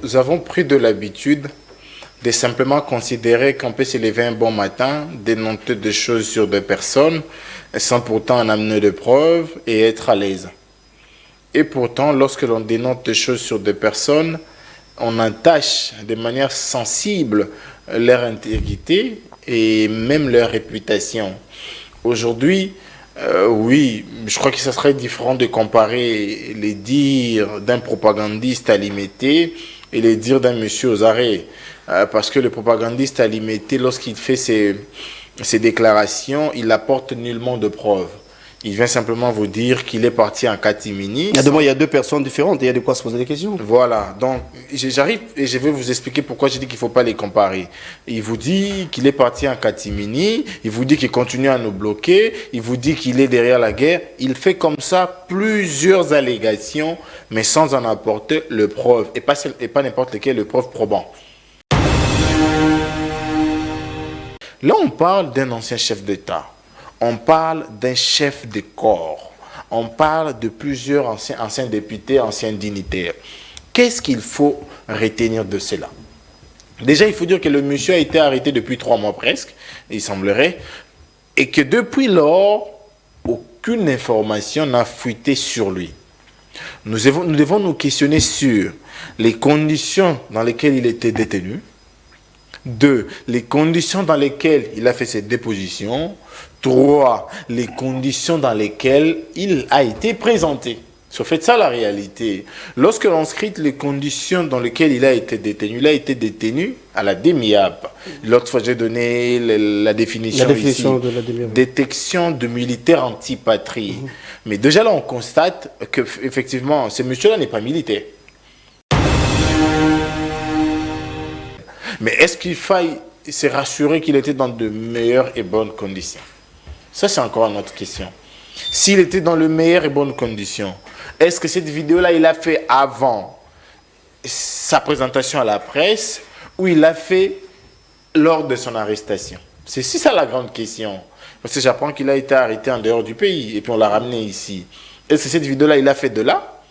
Nous avons pris de l'habitude de simplement considérer qu'on peut se lever un bon matin, dénoncer des choses sur des personnes, sans pourtant en amener de preuves et être à l'aise. Et pourtant, lorsque l'on dénonce des choses sur des personnes, on entache de manière sensible leur intégrité et même leur réputation. Aujourd'hui, oui, je crois que ce serait différent de comparer les dires d'un propagandiste à l'imité et les dires d'un monsieur aux arrêts. Parce que le propagandiste à l'imité, lorsqu'il fait ses déclarations, il n'apporte nullement de preuves. Il vient simplement vous dire qu'il est parti en catimini. Il y a deux personnes différentes et il y a de quoi se poser des questions. Voilà, donc j'arrive et je vais vous expliquer pourquoi je dis qu'il ne faut pas les comparer. Il vous dit qu'il est parti en catimini, il vous dit qu'il continue à nous bloquer, il vous dit qu'il est derrière la guerre. Il fait comme ça plusieurs allégations, mais sans en apporter le preuve, et pas n'importe lesquelles, le preuve probant. Là, on parle d'un ancien chef d'État. On parle d'un chef de corps. On parle de plusieurs anciens députés, anciens dignitaires. Qu'est-ce qu'il faut retenir de cela? Déjà, il faut dire que le monsieur a été arrêté depuis 3 mois presque, il semblerait, et que depuis lors, aucune information n'a fuité sur lui. Nous devons nous questionner sur les conditions dans lesquelles il était détenu. 2. Les conditions dans lesquelles il a fait ses dépositions. 3. Les conditions dans lesquelles il a été présenté. C'est en fait ça la réalité. Lorsque l'on scrute les conditions dans lesquelles il a été détenu à la DEMIAP. L'autre fois, j'ai donné la définition ici. De la DEMIAP. Détection de militaires antipatrie. Mais déjà là, on constate qu'effectivement, ce monsieur-là n'est pas militaire. Mais est-ce qu'il faille se rassurer qu'il était dans de meilleures et bonnes conditions? Ça, c'est encore une autre question. S'il était dans de meilleures et bonnes conditions, est-ce que cette vidéo-là, il l'a fait avant sa présentation à la presse ou il l'a fait lors de son arrestation? C'est ça la grande question. Parce que j'apprends qu'il a été arrêté en dehors du pays et puis on l'a ramené ici. Est-ce que cette vidéo-là, il l'a fait de là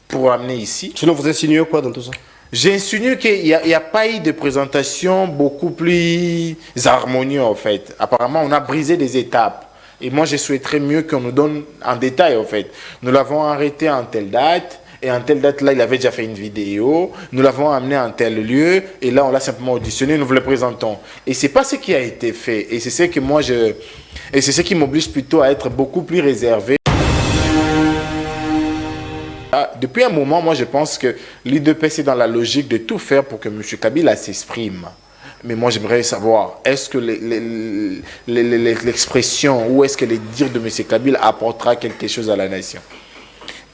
pour ramener ici? Sinon, vous insinuez quoi dans tout ça? J'insinue qu'il n'y a pas eu de présentation beaucoup plus harmonieuse en fait. Apparemment, on a brisé des étapes. Et moi, je souhaiterais mieux qu'on nous donne en détail en fait. Nous l'avons arrêté en telle date. Et en telle date-là, il avait déjà fait une vidéo. Nous l'avons amené en tel lieu. Et là, on l'a simplement auditionné. Nous vous le présentons. Et ce n'est pas ce qui a été fait. Et c'est ce que moi, et c'est ce qui m'oblige plutôt à être beaucoup plus réservé. Depuis un moment, moi, je pense que l'UDPS est dans la logique de tout faire pour que M. Kabila s'exprime. Mais moi, j'aimerais savoir, est-ce que l'expression ou est-ce que les dires de M. Kabila apportera quelque chose à la nation?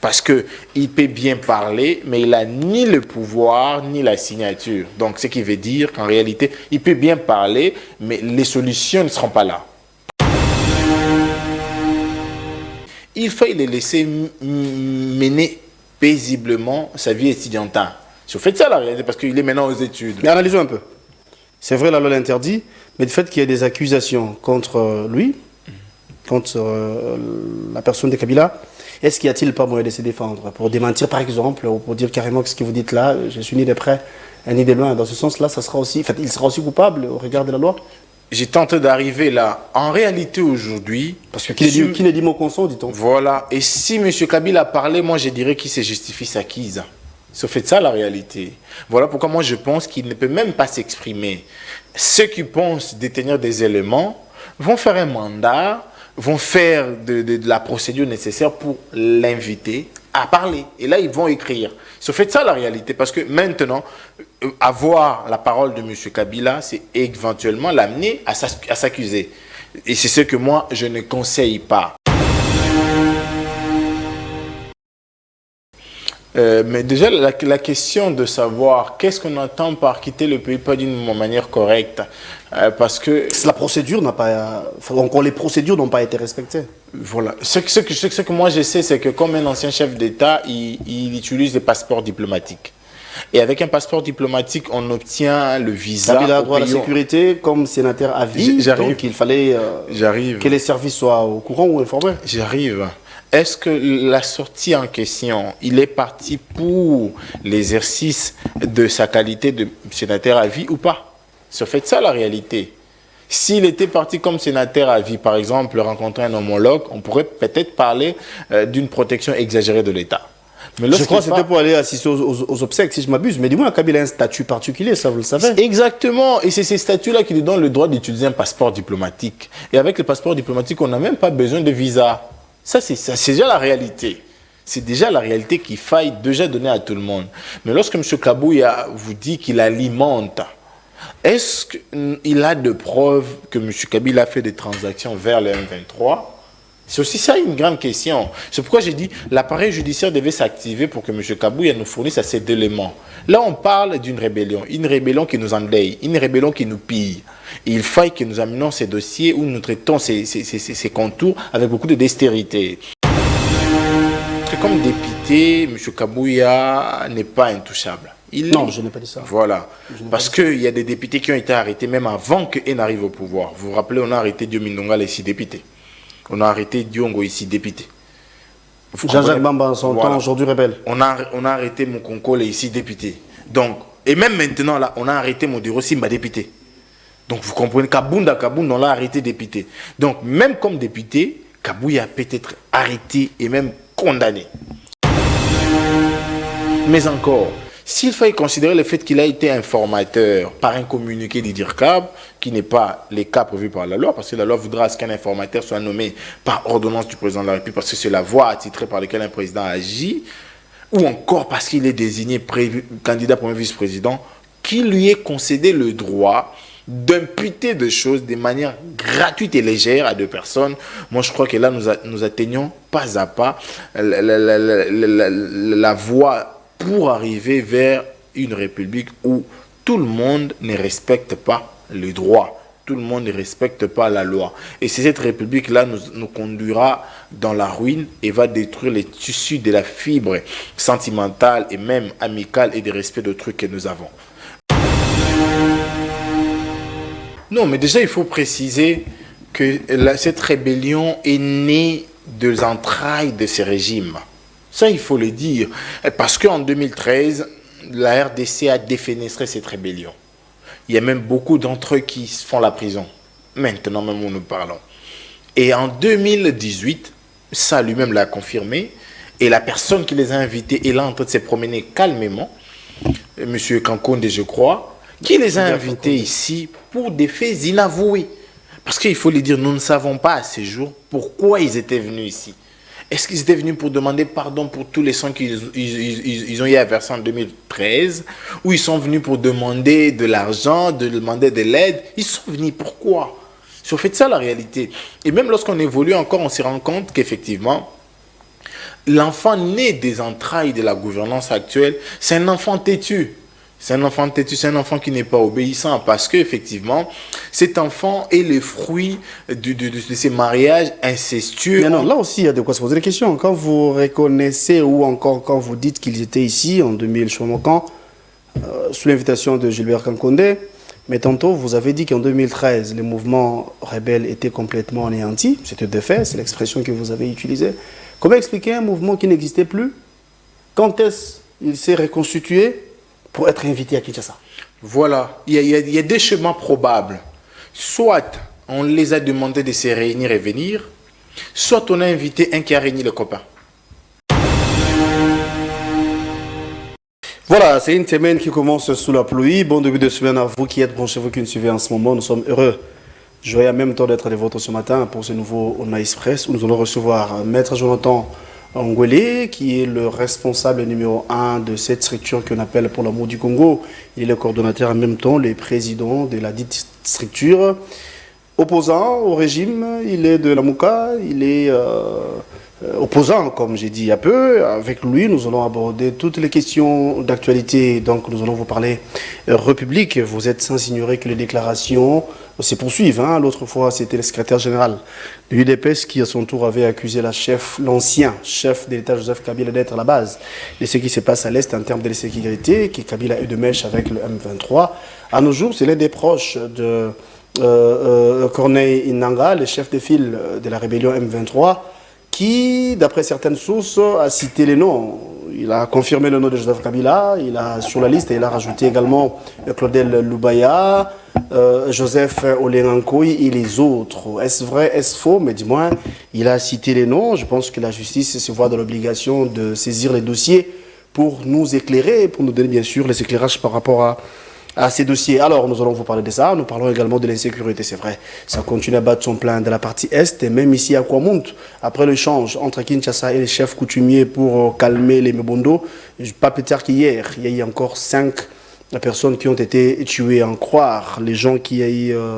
Parce qu'il peut bien parler, mais il n'a ni le pouvoir, ni la signature. Donc, ce qui veut dire qu'en réalité, il peut bien parler, mais les solutions ne seront pas là. Il faut les laisser mener paisiblement sa vie étudiantale. Je fais ça la réalité parce qu'il est maintenant aux études. Mais analysons un peu. C'est vrai, la loi l'interdit, mais le fait qu'il y ait des accusations contre lui, contre la personne de Kabila, est-ce qu'il n'y a-t-il pas moyen de se défendre? Pour démentir par exemple, ou pour dire carrément que ce que vous dites là, je suis ni de près, ni de loin. Dans ce sens-là, ça sera aussi, il sera aussi coupable au regard de la loi? J'ai tenté d'arriver là. En réalité, aujourd'hui... Parce que qui ne dit mot consent, dit-on. Voilà. Et si M. Kabila a parlé, moi, je dirais qu'il se justifie sa quise. C'est fait ça, la réalité. Voilà pourquoi moi, je pense qu'il ne peut même pas s'exprimer. Ceux qui pensent détenir des éléments vont faire un mandat, vont faire de la procédure nécessaire pour l'inviter à parler. Et là, ils vont écrire. C'est fait ça, la réalité. Parce que maintenant, avoir la parole de M. Kabila, c'est éventuellement l'amener à s'accuser. Et c'est ce que moi, je ne conseille pas. Mais déjà, la question de savoir qu'est-ce qu'on entend par quitter le pays pas d'une manière correcte, parce que... La procédure n'a pas... Encore les procédures n'ont pas été respectées. Voilà. Ce que moi je sais, c'est que comme un ancien chef d'État, il utilise des passeports diplomatiques. Et avec un passeport diplomatique, on obtient le visa. Il a droit à la sécurité comme sénateur à vie, donc il fallait que les services soient au courant ou informés. J'arrive. est-ce que la sortie en question, il est parti pour l'exercice de sa qualité de sénateur à vie ou pas? C'est en fait ça la réalité. S'il était parti comme sénateur à vie, par exemple, rencontrer un homologue, on pourrait peut-être parler d'une protection exagérée de l'État. Mais je crois que c'était pour aller assister aux obsèques, si je m'abuse. Mais dis-moi, Kabila a un statut particulier, ça vous le savez. Exactement. Et c'est ces statuts-là qui lui donnent le droit d'utiliser un passeport diplomatique. Et avec le passeport diplomatique, on n'a même pas besoin de visa. Ça, c'est déjà la réalité. C'est déjà la réalité qu'il faille déjà donner à tout le monde. Mais lorsque M. Kabouya vous dit qu'il alimente, est-ce qu'il a de preuves que M. Kabila a fait des transactions vers le M23? C'est aussi ça une grande question. C'est pourquoi j'ai dit l'appareil judiciaire devait s'activer pour que M. Kabouya nous fournisse à ces éléments. Là, on parle d'une rébellion. Une rébellion qui nous endaye, une rébellion qui nous pille. Et il faille que nous amenons ces dossiers où nous traitons ces contours avec beaucoup de dextérité. Comme député, M. Kabouya n'est pas intouchable. Non, je n'ai pas dit ça. Voilà. Parce qu'il y a des députés qui ont été arrêtés même avant qu'eux n'arrivent au pouvoir. Vous vous rappelez, on a arrêté Diomindonga, ici député. On a arrêté Diongo, ici député. Jean-Jacques Bamba, en son temps, aujourd'hui rebelle. On a arrêté Mokonko, ici député. Donc, et même maintenant, là, on a arrêté Modiro Simba, député. Donc, vous comprenez, Kabounda, on l'a arrêté député. Donc, même comme député, Kabouya peut être arrêté et même condamné. Mais encore, s'il fallait considérer le fait qu'il a été informateur par un communiqué du DIRCAB, qui n'est pas les cas prévus par la loi, parce que la loi voudra qu'un informateur soit nommé par ordonnance du président de la République, parce que c'est la voie attitrée par laquelle un président agit, ou encore parce qu'il est désigné candidat premier vice-président, qui lui est concédé le droit d'imputer des choses de manière gratuite et légère à deux personnes. Moi, je crois que là, nous atteignons pas à pas la voie pour arriver vers une république où tout le monde ne respecte pas le droit, tout le monde ne respecte pas la loi. Et c'est cette république-là nous conduira dans la ruine et va détruire les tissus de la fibre sentimentale et même amicale et de respect d'autrui que nous avons. Non, mais déjà, il faut préciser que cette rébellion est née des entrailles de ces régimes. Ça, il faut le dire. Parce qu'en 2013, la RDC a défenestré cette rébellion. Il y a même beaucoup d'entre eux qui font la prison. Maintenant même où nous parlons. Et en 2018, ça lui-même l'a confirmé. Et la personne qui les a invités est là en train de se promener calmement. M. Kankonde, je crois, qui les a invités ici pour des faits inavoués. Parce qu'il faut le dire, nous ne savons pas à ce jour pourquoi ils étaient venus ici. Est-ce qu'ils étaient venus pour demander pardon pour tous les sons qu'ils ont eu à verser en 2013? Ou ils sont venus pour demander de l'argent, de demander de l'aide? Ils sont venus pourquoi? C'est en fait ça la réalité. Et même lorsqu'on évolue encore, on se rend compte qu'effectivement, l'enfant né des entrailles de la gouvernance actuelle, c'est un enfant têtu. C'est un enfant têtu, c'est un enfant qui n'est pas obéissant parce qu'effectivement, cet enfant est le fruit de ces mariages incestueux. Mais non, là aussi, il y a de quoi se poser des questions. Quand vous reconnaissez ou encore quand vous dites qu'ils étaient ici en 2000, je sais pas sous l'invitation de Gilbert Kankonde, mais tantôt, vous avez dit qu'en 2013, les mouvements rebelles étaient complètement anéantis. C'était de fait, c'est l'expression que vous avez utilisée. Comment expliquer un mouvement qui n'existait plus? Quand est-ce qu'il s'est reconstitué pour être invité à Kinshasa? Voilà, il y a des chemins probables. Soit on les a demandé de se réunir et venir, soit on a invité un qui a réuni les copains. Voilà, c'est une semaine qui commence sous la pluie. Bon début de semaine à vous qui êtes branchés, vous qui nous suivez en ce moment. Nous sommes heureux. Joyeux en même temps d'être des vôtres ce matin pour ce nouveau On Express où nous allons recevoir Maître Jonathan Ngwele, qui est le responsable numéro 1 de cette structure qu'on appelle Pour l'amour du Congo. Il est le coordonnateur en même temps, le président de la dite structure. Opposant au régime, il est de la Mouka, il est opposant, comme j'ai dit il y a peu. Avec lui, nous allons aborder toutes les questions d'actualité. Donc, nous allons vous parler République. Vous êtes sans ignorer que les déclarations se poursuivent. Hein. L'autre fois, c'était le secrétaire général de l'UDPS qui, à son tour, avait accusé l'ancien chef de l'État, Joseph Kabila, d'être à la base de ce qui se passe à l'Est en termes de sécurité, que Kabila a eu de mèche avec le M23. À nos jours, c'est l'un des proches de Corneille Inanga, le chef de file de la rébellion M23, qui, d'après certaines sources, a cité les noms. Il a confirmé le nom de Joseph Kabila, il a sur la liste, il a rajouté également Claudel Loubaya, Joseph Olengankoy et les autres. Est-ce vrai, est-ce faux? Mais du moins, il a cité les noms. Je pense que la justice se voit dans l'obligation de saisir les dossiers pour nous éclairer, pour nous donner bien sûr les éclairages par rapport à ces dossiers. Alors, nous allons vous parler de ça. Nous parlons également de l'insécurité, c'est vrai. Ça continue à battre son plein de la partie Est, et même ici à Kwamount, après l'échange entre Kinshasa et les chefs coutumiers pour calmer les Mebondo, pas plus tard qu'hier, il y a eu encore 5 personnes qui ont été tuées, en croire les gens qui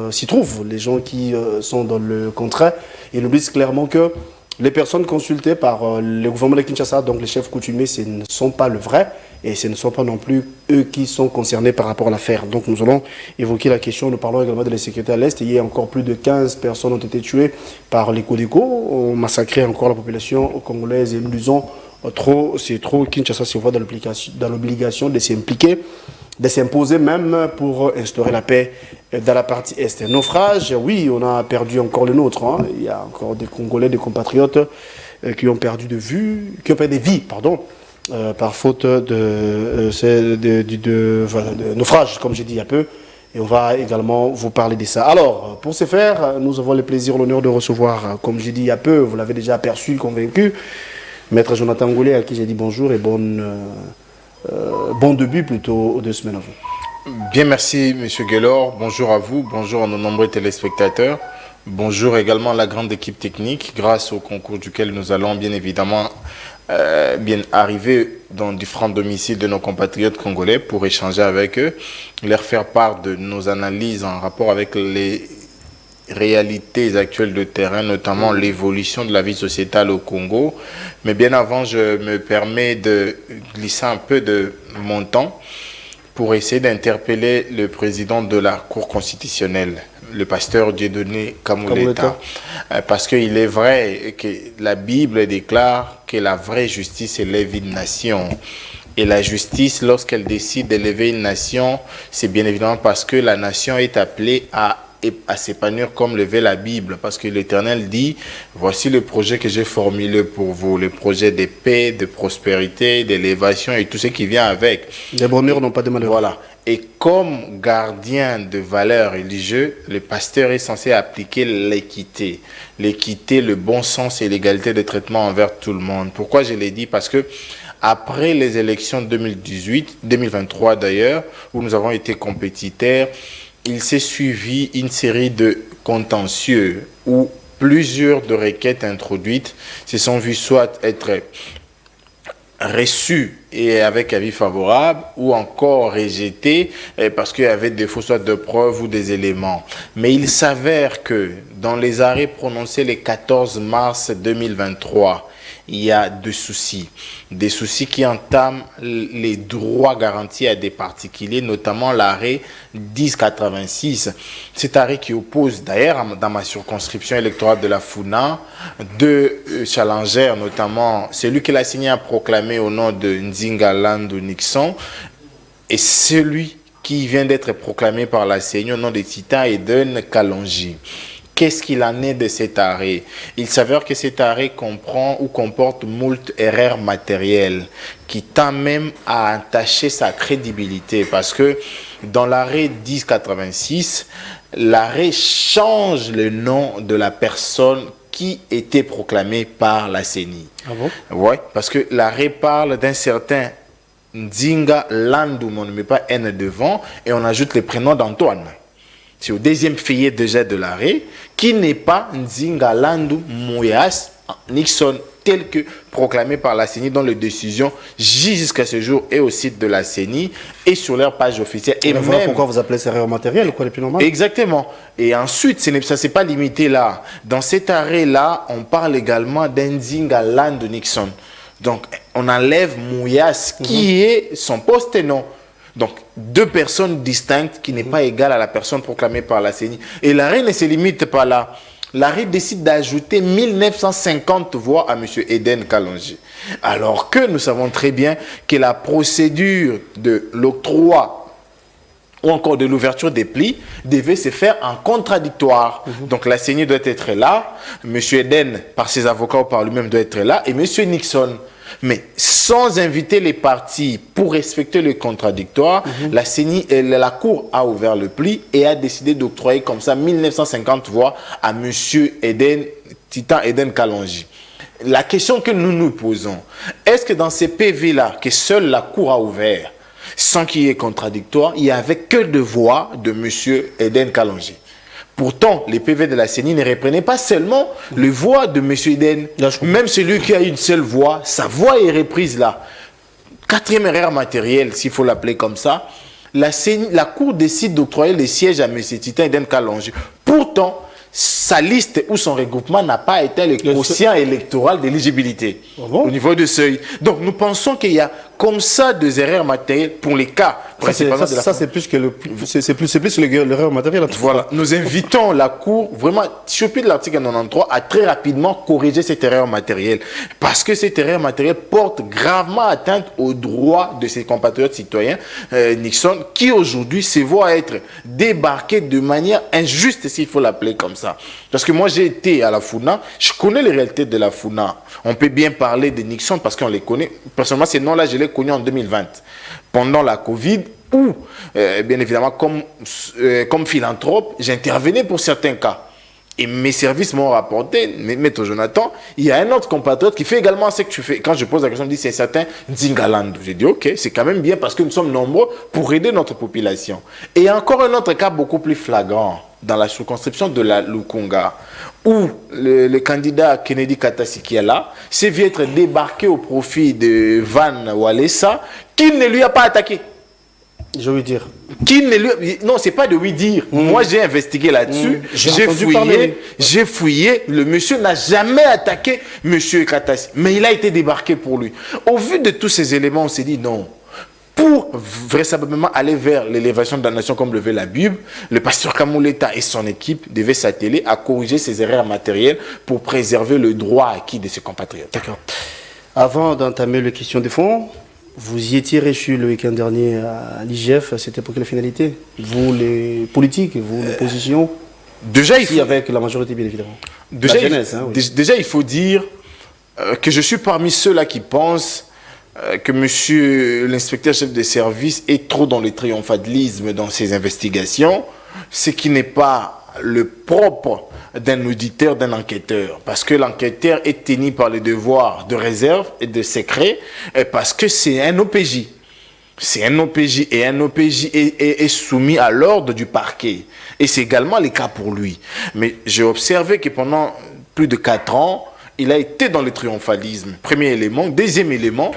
s'y trouvent, les gens qui sont dans le contrat. Ils nous disent clairement que les personnes consultées par le gouvernement de Kinshasa, donc les chefs coutumiers, ce ne sont pas le vrai et ce ne sont pas non plus eux qui sont concernés par rapport à l'affaire. Donc nous allons évoquer la question, nous parlons également de l'insécurité à l'Est. Il y a encore plus de 15 personnes ont été tuées par les Codeco, ont massacré encore la population congolaise et nous disons c'est trop, Kinshasa se voit dans l'obligation de s'impliquer, de s'imposer même pour instaurer la paix dans la partie Est. Naufrage, oui, on a perdu encore le nôtre. Hein. Il y a encore des Congolais, des compatriotes qui ont perdu de vue, qui ont perdu des vies, pardon, par faute de naufrage, comme j'ai dit il y a peu. Et on va également vous parler de ça. Alors, pour ce faire, nous avons le plaisir, l'honneur de recevoir, comme j'ai dit il y a peu, vous l'avez déjà aperçu, convaincu, Maître Jonathan Ngolé, à qui j'ai dit bonjour et bon début plutôt aux 2 semaines à vous. Bien, merci M. Guélor. Bonjour à vous, bonjour à nos nombreux téléspectateurs. Bonjour également à la grande équipe technique, grâce au concours duquel nous allons bien évidemment bien arriver dans différents domiciles de nos compatriotes congolais pour échanger avec eux, leur faire part de nos analyses en rapport avec les réalités actuelles de terrain, notamment l'évolution de la vie sociétale au Congo. Mais bien avant, je me permets de glisser un peu de mon temps pour essayer d'interpeller le président de la Cour constitutionnelle, le pasteur Dieudonné Kamuleta. Parce qu'il est vrai que la Bible déclare que la vraie justice élève une nation. Et la justice, lorsqu'elle décide d'élever une nation, c'est bien évidemment parce que la nation est appelée à s'épanouir comme le veut la Bible, parce que l'Éternel dit, voici le projet que j'ai formulé pour vous, le projet de paix, de prospérité, d'élévation et tout ce qui vient avec. Les bonheurs n'ont pas de malheur. Voilà. Et comme gardien de valeurs religieuses, le pasteur est censé appliquer l'équité. L'équité, le bon sens et l'égalité de traitement envers tout le monde. Pourquoi je l'ai dit? Parce que après les élections 2023 d'ailleurs, où nous avons été compétiteurs, il s'est suivi une série de contentieux où plusieurs de requêtes introduites se sont vues soit être reçues et avec avis favorable ou encore rejetées parce qu'il y avait des fausses soit de preuves ou des éléments. Mais il s'avère que dans les arrêts prononcés le 14 mars 2023, il y a des soucis qui entament les droits garantis à des particuliers, notamment l'arrêt 1086. Cet arrêt qui oppose, d'ailleurs, dans ma circonscription électorale de la Funa, 2 challengers, notamment celui qui l'a signé a proclamé au nom de Nzinga Landou Nixon, et celui qui vient d'être proclamé par la CENI au nom de Tita Eden Kalonji. Qu'est-ce qu'il en est de cet arrêt? Il s'avère que cet arrêt comprend ou comporte moult erreurs matérielles qui tend même à entacher sa crédibilité parce que dans l'arrêt 1086, l'arrêt change le nom de la personne qui était proclamée par la CENI. Ah bon? Oui, parce que l'arrêt parle d'un certain Nzinga Landou, on ne met pas N devant, et on ajoute le prénom d'Antoine. C'est au deuxième feuillet déjà de l'arrêt, qui n'est pas Nzinga Landou Mouyas Nixon, tel que proclamé par la CENI dans les décisions jusqu'à ce jour et au site de la CENI et sur leur page officielle. Et même, voilà pourquoi vous appelez ça erreur matérielle, quoi, les plus normales. Exactement. Et ensuite, ça ne s'est pas limité là. Dans cet arrêt-là, on parle également d'Nzinga Landou Nixon. Donc, on enlève Mouyas, qui est son poste et nom. Donc, 2 personnes distinctes qui n'est pas égale à la personne proclamée par la CENI. Et l'arrêt ne se limite pas là. L'arrêt décide d'ajouter 1950 voix à M. Eden Kalonji. Alors que nous savons très bien que la procédure de l'octroi ou encore de l'ouverture des plis, devait se faire en contradictoire. Donc la CENI doit être là, M. Eden, par ses avocats ou par lui-même, doit être là, et M. Nixon. Mais sans inviter les parties pour respecter le contradictoire, la CENI, la Cour a ouvert le pli et a décidé d'octroyer comme ça 1950 voix à M. Eden, Titan Eden Kalonji. La question que nous nous posons, est-ce que dans ces PV-là, que seule la Cour a ouvert, sans qu'il y ait contradictoire, il n'y avait que deux voix de M. Eden Kalonji. Pourtant, les PV de la CENI ne reprenaient pas seulement les voix de M. Eden. Même celui qui a une seule voix, sa voix est reprise là. Quatrième erreur matérielle, s'il faut l'appeler comme ça, la Cour décide d'octroyer les sièges à M. Titan Eden Kalonji. Pourtant, sa liste ou son regroupement n'a pas été le quotient électoral d'éligibilité au niveau de seuil. Donc nous pensons qu'il y a comme ça des erreurs matérielles pour les cas. Ça c'est plus que l'erreur matérielle. Voilà. Nous invitons la Cour, vraiment, sur pied de l'article 93, à très rapidement corriger cette erreur matérielle. Parce que cette erreur matérielle porte gravement atteinte aux droits de ses compatriotes citoyens, Nixon, qui aujourd'hui se voit être débarqué de manière injuste, s'il faut l'appeler comme ça. Parce que moi j'ai été à la FUNA, je connais les réalités de la FUNA. On peut bien parler de Nixon parce qu'on les connaît. Personnellement, ces noms-là, je les connu en 2020, pendant la Covid, où, bien évidemment, comme philanthrope, j'intervenais pour certains cas. Et mes services m'ont rapporté, Maître Jonathan, il y a un autre compatriote qui fait également ce que tu fais. Quand je pose la question, il me dit c'est certain Nzingaland. J'ai dit ok, c'est quand même bien parce que nous sommes nombreux pour aider notre population. Et il y a encore un autre cas beaucoup plus flagrant dans la circonscription de la Lukunga, où le candidat Kennedy Katasi qui est là, s'est vu être débarqué au profit de Van Walesa, qui ne lui a pas attaqué. Je veux dire. Non, c'est pas de lui dire. Moi, j'ai investigué là-dessus. J'ai fouillé. Le monsieur n'a jamais attaqué monsieur Katasi. Mais il a été débarqué pour lui. Au vu de tous ces éléments, on s'est dit non. Pour vraisemblablement aller vers l'élévation de la nation comme le veut la Bible, le pasteur Kamouleta et son équipe devaient s'atteler à corriger ces erreurs matérielles pour préserver le droit acquis de ses compatriotes. D'accord. Avant d'entamer les questions de fond, vous y étiez reçu le week-end dernier à l'IGF, c'était pour quelle finalité? Vous, les politiques, vous, l'opposition? Déjà, il faut... avec la majorité, bien évidemment. Déjà, il faut dire que je suis parmi ceux-là qui pensent que monsieur l'inspecteur chef de service est trop dans le triomphalisme dans ses investigations, ce qui n'est pas le propre d'un auditeur, d'un enquêteur. Parce que l'enquêteur est tenu par le devoir de réserve et de secret, parce que c'est un OPJ. C'est un OPJ et un OPJ est soumis à l'ordre du parquet. Et c'est également le cas pour lui. Mais j'ai observé que pendant plus de 4 ans, il a été dans le triomphalisme. Premier élément. Deuxième élément,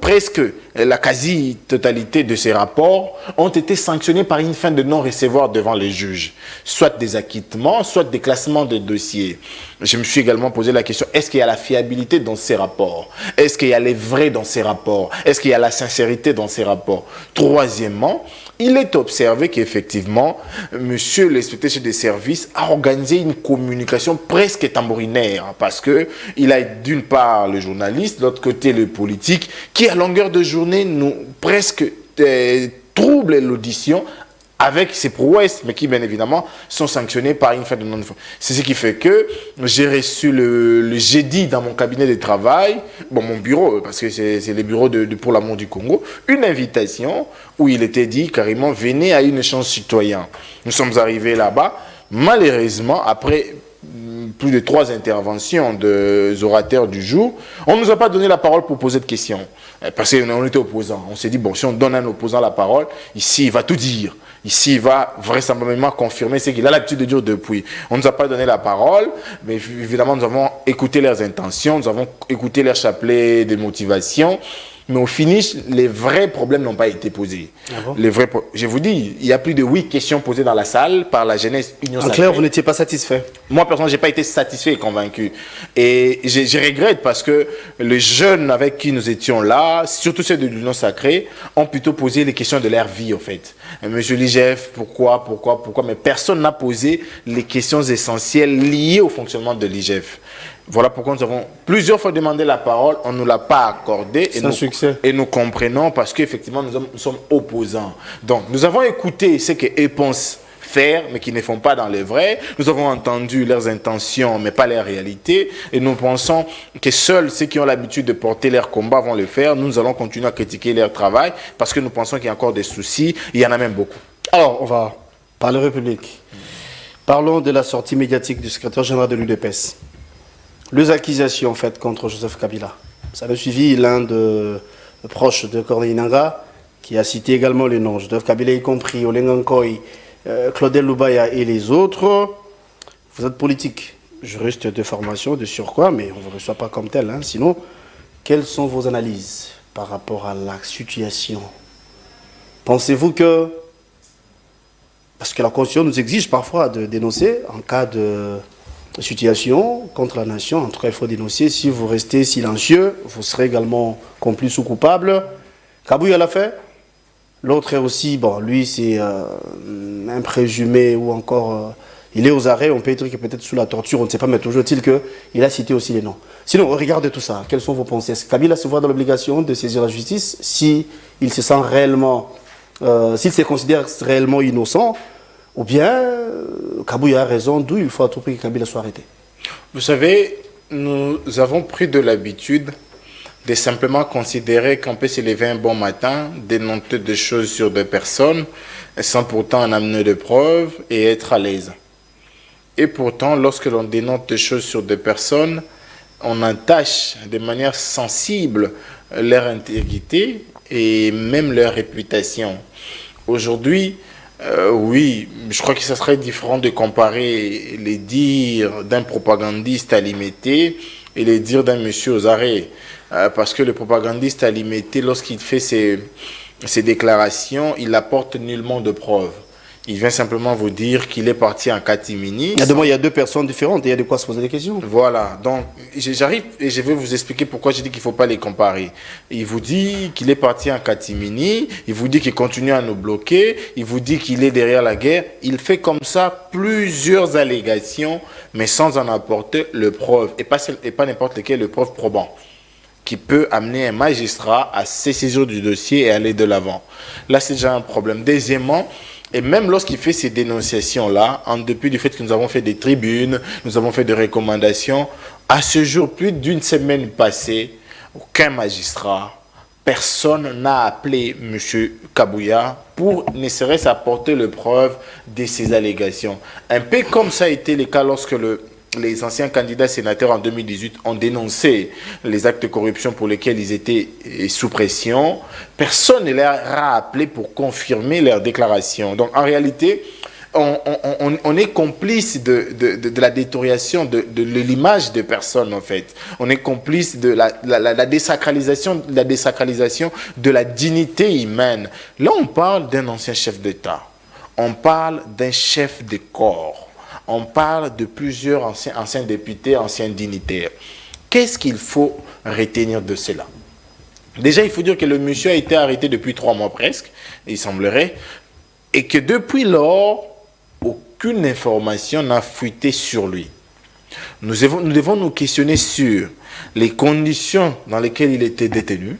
presque la quasi-totalité de ces rapports ont été sanctionnés par une fin de non-recevoir devant les juges. Soit des acquittements, soit des classements de dossiers. Je me suis également posé la question, est-ce qu'il y a la fiabilité dans ces rapports? Est-ce qu'il y a les vrais dans ces rapports? Est-ce qu'il y a la sincérité dans ces rapports? Troisièmement, il est observé qu'effectivement, monsieur l'inspecteur chef des services a organisé une communication presque tambourinaire parce qu'il a d'une part le journaliste, de l'autre côté le politique, qui à longueur de journée nous presque trouble l'audition avec ses prouesses, mais qui bien évidemment sont sanctionnés par une fin de non-recevoir. C'est ce qui fait que j'ai reçu le jeudi dans mon cabinet de travail, bon mon bureau, parce que c'est le bureau pour l'amour du Congo, une invitation où il était dit carrément venez à une échange citoyen. Nous sommes arrivés là-bas, malheureusement après plus de 3 interventions des orateurs du jour, on ne nous a pas donné la parole pour poser de questions, parce qu'on était opposants. On s'est dit bon, si on donne à un opposant la parole, ici il va tout dire. Ici, il va vraisemblablement confirmer ce qu'il a l'habitude de dire depuis. On ne nous a pas donné la parole, mais évidemment, nous avons écouté leurs intentions, nous avons écouté leurs chapelets de motivation, mais au finish, les vrais problèmes n'ont pas été posés. Ah bon? Je vous dis, il y a plus de 8 questions posées dans la salle par la jeunesse Union Sacrée. En clair, vous n'étiez pas satisfait? Moi, personnellement, je n'ai pas été satisfait et convaincu. Et je regrette parce que les jeunes avec qui nous étions là, surtout ceux de l'Union Sacrée, ont plutôt posé les questions de leur vie, en fait. Monsieur l'IGF, pourquoi, mais personne n'a posé les questions essentielles liées au fonctionnement de l'IGF. Voilà pourquoi nous avons plusieurs fois demandé la parole, on ne nous l'a pas accordé et nous comprenons parce qu'effectivement nous sommes opposants. Donc nous avons écouté ce qu'ils pensent faire mais qui ne font pas dans les vrais. Nous avons entendu leurs intentions mais pas les réalités et nous pensons que seuls ceux qui ont l'habitude de porter leur combat vont le faire. Nous allons continuer à critiquer leur travail parce que nous pensons qu'il y a encore des soucis, il y en a même beaucoup. Alors on va parler République. Parlons de la sortie médiatique du secrétaire général de l'UDPS. Les accusations faites contre Joseph Kabila. Ça a suivi l'un de proches de Corneille Nangaa qui a cité également les noms Joseph Kabila, y compris Olengankoy, Claudel Lubaya et les autres. Vous êtes politique, juriste de formation, de surcroît, mais on ne vous reçoit pas comme tel. Hein. Sinon, quelles sont vos analyses par rapport à la situation? Pensez-vous que... Parce que la Constitution nous exige parfois de dénoncer en cas de situation contre la nation. En tout cas, il faut dénoncer. Si vous restez silencieux, vous serez également complice ou coupable. Kabouya l'a fait. L'autre est aussi, bon, lui, c'est un présumé ou encore, il est aux arrêts. On peut être peut-être sous la torture, on ne sait pas, mais toujours est-il qu'il a cité aussi les noms. Sinon, regardez tout ça. Quelles sont vos pensées? Est-ce que Kabila se voit dans l'obligation de saisir la justice si il se sent réellement, s'il se considère réellement innocent? Ou bien, Kabouya a raison, d'où il faut à tout prix que Kabila soit arrêté. Vous savez, nous avons pris de l'habitude de simplement considérer qu'on peut se lever un bon matin, dénoncer des choses sur des personnes, sans pourtant en amener de preuves et être à l'aise. Et pourtant, lorsque l'on dénonce des choses sur des personnes, on entache de manière sensible leur intégrité et même leur réputation. Aujourd'hui, oui, je crois que ce serait différent de comparer les dires d'un propagandiste à l'imité et les dires d'un monsieur aux arrêts. Parce que le propagandiste à l'imité, lorsqu'il fait ses déclarations, il n'apporte nullement de preuves. Il vient simplement vous dire qu'il est parti en catimini. Il y a deux personnes différentes et il y a de quoi se poser des questions. Voilà, donc j'arrive et je vais vous expliquer pourquoi je dis qu'il ne faut pas les comparer. Il vous dit qu'il est parti en catimini, il vous dit qu'il continue à nous bloquer, il vous dit qu'il est derrière la guerre. Il fait comme ça plusieurs allégations, mais sans en apporter le preuve, et pas n'importe lequel, le preuve probant, qui peut amener un magistrat à se saisir du dossier et aller de l'avant. Là, c'est déjà un problème. Deuxièmement, et même lorsqu'il fait ces dénonciations-là, en dépit du fait que nous avons fait des tribunes, nous avons fait des recommandations, à ce jour, plus d'une semaine passée, aucun magistrat, personne n'a appelé M. Kabouya pour ne serait-ce apporter le preuve de ces allégations. Un peu comme ça a été le cas lorsque les anciens candidats sénateurs en 2018 ont dénoncé les actes de corruption pour lesquels ils étaient sous pression. Personne ne leur a appelé pour confirmer leurs déclarations. Donc en réalité, on est complice de la détérioration de l'image des personnes en fait. On est complice de la désacralisation de la dignité humaine. Là, on parle d'un ancien chef d'État. On parle d'un chef de corps. On parle de plusieurs anciens députés, anciens dignitaires. Qu'est-ce qu'il faut retenir de cela? Déjà, il faut dire que le monsieur a été arrêté depuis 3 mois presque, il semblerait, et que depuis lors, aucune information n'a fuité sur lui. Nous devons nous questionner sur les conditions dans lesquelles il était détenu.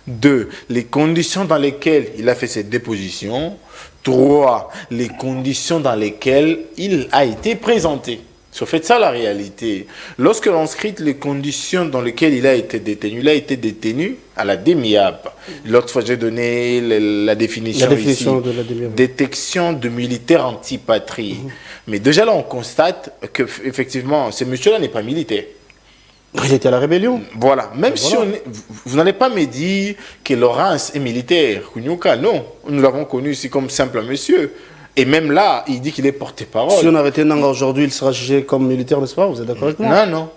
2, les conditions dans lesquelles il a fait ses dépositions. 3, les conditions dans lesquelles il a été présenté. C'est en fait ça la réalité. Lorsque l'on scrute les conditions dans lesquelles il a été détenu à la DEMIAP. L'autre fois, j'ai donné la définition ici. De la DEMIAP. Détection de militaires antipatrie. Mais déjà là, on constate qu'effectivement, ce monsieur-là n'est pas militaire. Il était à la rébellion. Voilà. Même si vous n'allez pas me dire que Laurence est militaire. Kunyuka, non. Nous l'avons connu ici comme simple monsieur. Et même là, il dit qu'il est porte-parole. Si on arrêtait Nanga aujourd'hui, il sera jugé comme militaire, n'est-ce pas? Vous êtes d'accord avec moi? Non.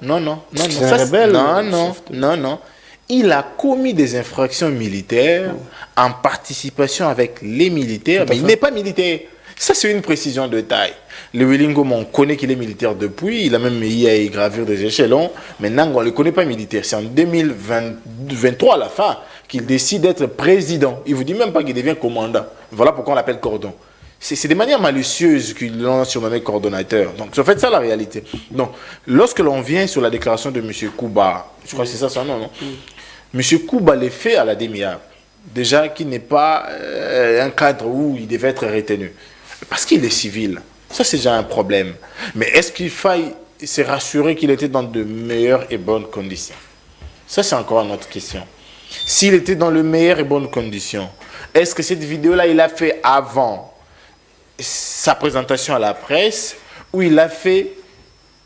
C'est un rebelle. Non. Il a commis des infractions militaires en participation avec les militaires, mais il n'est pas militaire. Ça, c'est une précision de taille. Le Willingom, on connaît qu'il est militaire depuis. Il a même eu à gravir des échelons. Maintenant, on ne le connaît pas militaire. C'est en 2023, à la fin, qu'il décide d'être président. Il ne vous dit même pas qu'il devient commandant. Voilà pourquoi on l'appelle cordon. C'est de manière malicieuse qu'ils l'ont surnommé coordonnateur. Donc, c'est en fait ça la réalité. Donc, lorsque l'on vient sur la déclaration de M. Kouba, je crois que c'est ça son nom, non? M. Kouba les fait à la DEMIAP. Déjà, qu'il n'est pas un cadre où il devait être retenu. Parce qu'il est civil. Ça, c'est déjà un problème. Mais est-ce qu'il faille se rassurer qu'il était dans de meilleures et bonnes conditions? Ça, c'est encore une autre question. S'il était dans de meilleures et bonnes conditions, est-ce que cette vidéo-là, il l'a fait avant sa présentation à la presse ou il l'a fait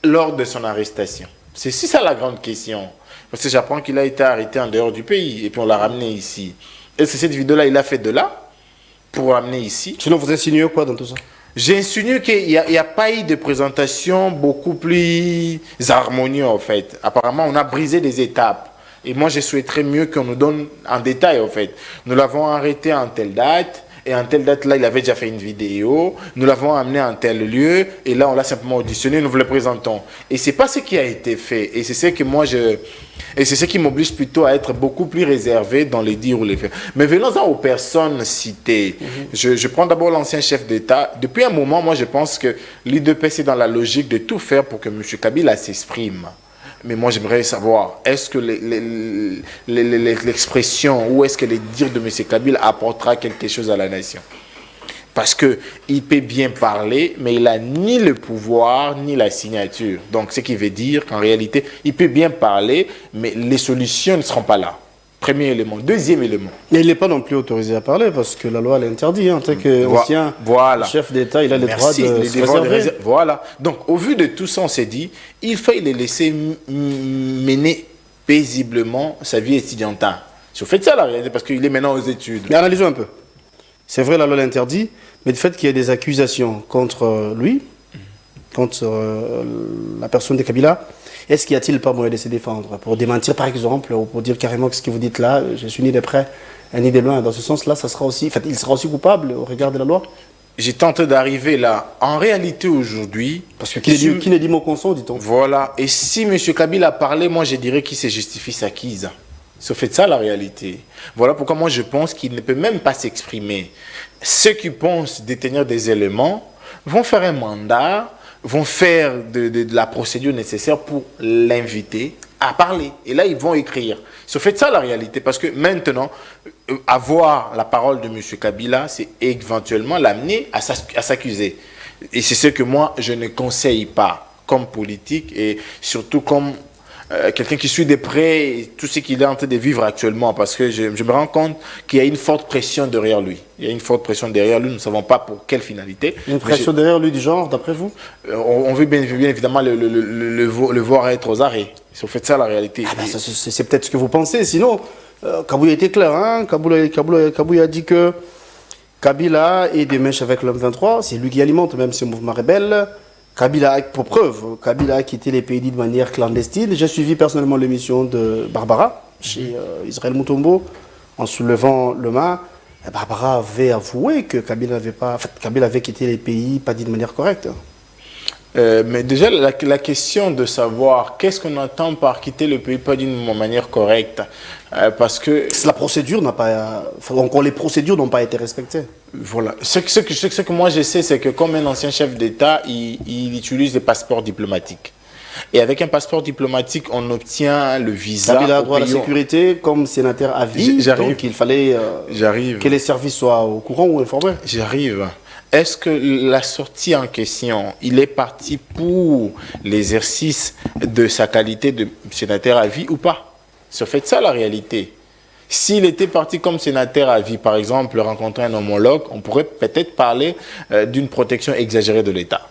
lors de son arrestation? C'est ça la grande question. Parce que j'apprends qu'il a été arrêté en dehors du pays et puis on l'a ramené ici. Est-ce que cette vidéo-là, il l'a fait de là pour l'amener ici? Sinon, vous insinuez quoi dans tout ça? J'insinue qu'il n'y a pas eu de présentation beaucoup plus harmonieuse, en fait. Apparemment, on a brisé des étapes. Et moi, je souhaiterais mieux qu'on nous donne en détail, en fait. Nous l'avons arrêté en telle date. Et en telle date, là, il avait déjà fait une vidéo. Nous l'avons amené en tel lieu. Et là, on l'a simplement auditionné. Nous vous le présentons. Et ce n'est pas ce qui a été fait. Et c'est ce que moi, et c'est ce qui m'oblige plutôt à être beaucoup plus réservé dans les dires ou les faits. Mais venons-en aux personnes citées. Je prends d'abord l'ancien chef d'État. Depuis un moment, moi, je pense que l'IDPS est dans la logique de tout faire pour que M. Kabila s'exprime. Mais moi, j'aimerais savoir, est-ce que l'expression ou est-ce que les dires de M. Kabila apportera quelque chose à la nation? Parce qu'il peut bien parler, mais il n'a ni le pouvoir, ni la signature. Donc, ce qui veut dire qu'en réalité, il peut bien parler, mais les solutions ne seront pas là. Premier élément. Deuxième élément. Mais il n'est pas non plus autorisé à parler parce que la loi l'interdit. En tant qu'ancien chef d'État, il a le droit de se réserver. Voilà. Donc, au vu de tout ça, on s'est dit, il fallait le laisser mener paisiblement sa vie étudiantine. Si vous faites ça, la réalité, parce qu'il est maintenant aux études. Mais analysons un peu. C'est vrai, la loi l'interdit, mais le fait qu'il y ait des accusations contre lui, contre la personne de Kabila, est-ce qu'il n'y a-t-il pas moyen de se défendre pour démentir, par exemple, ou pour dire carrément que ce que vous dites là, je suis ni de près, ni de loin. Dans ce sens-là, ça sera aussi, il sera aussi coupable au regard de la loi? J'ai tenté d'arriver là. En réalité, aujourd'hui... Parce que qui ne dit mot consent, dit-on. Voilà. Et si M. Kabila a parlé, moi, je dirais qu'il se justifie sa quise. C'est fait ça, la réalité. Voilà pourquoi moi, je pense qu'il ne peut même pas s'exprimer. Ceux qui pensent détenir des éléments vont faire un mandat, vont faire de la procédure nécessaire pour l'inviter à parler. Et là, ils vont écrire. C'est fait ça, la réalité. Parce que maintenant, avoir la parole de M. Kabila, c'est éventuellement l'amener à s'accuser. Et c'est ce que moi, je ne conseille pas comme politique et surtout comme quelqu'un qui suit de près tout ce qu'il est en train de vivre actuellement, parce que je me rends compte qu'il y a une forte pression derrière lui. Il y a une forte pression derrière lui, nous ne savons pas pour quelle finalité. Une pression derrière lui du genre, d'après vous? On veut bien évidemment le voir être aux arrêts. Si vous faites ça, la réalité. Ah ben c'est peut-être ce que vous pensez, sinon, Kabouya était clair, hein? Kabouya a dit que Kabila est des mèches avec l'homme 23, c'est lui qui alimente même ce mouvement rebelle. Kabila, pour preuve, Kabila a quitté les pays de manière clandestine. J'ai suivi personnellement l'émission de Barbara, chez Israël Moutombo, en soulevant le mât. Barbara avait avoué que Kabila avait quitté les pays, pas dit de manière correcte. Mais déjà, la question de savoir qu'est-ce qu'on entend par quitter le pays pas d'une manière correcte, parce que... La procédure n'a pas... Encore les procédures n'ont pas été respectées. Voilà. Ce que moi je sais, c'est que comme un ancien chef d'État, il utilise des passeports diplomatiques. Et avec un passeport diplomatique, on obtient le visa. Kabila a droit à la sécurité comme sénateur à vie, donc il fallait que les services soient au courant ou informés. J'arrive. Est-ce que la sortie en question, il est parti pour l'exercice de sa qualité de sénateur à vie ou pas? C'est fait ça la réalité. S'il était parti comme sénateur à vie, par exemple, rencontrer un homologue, on pourrait peut-être parler d'une protection exagérée de l'État.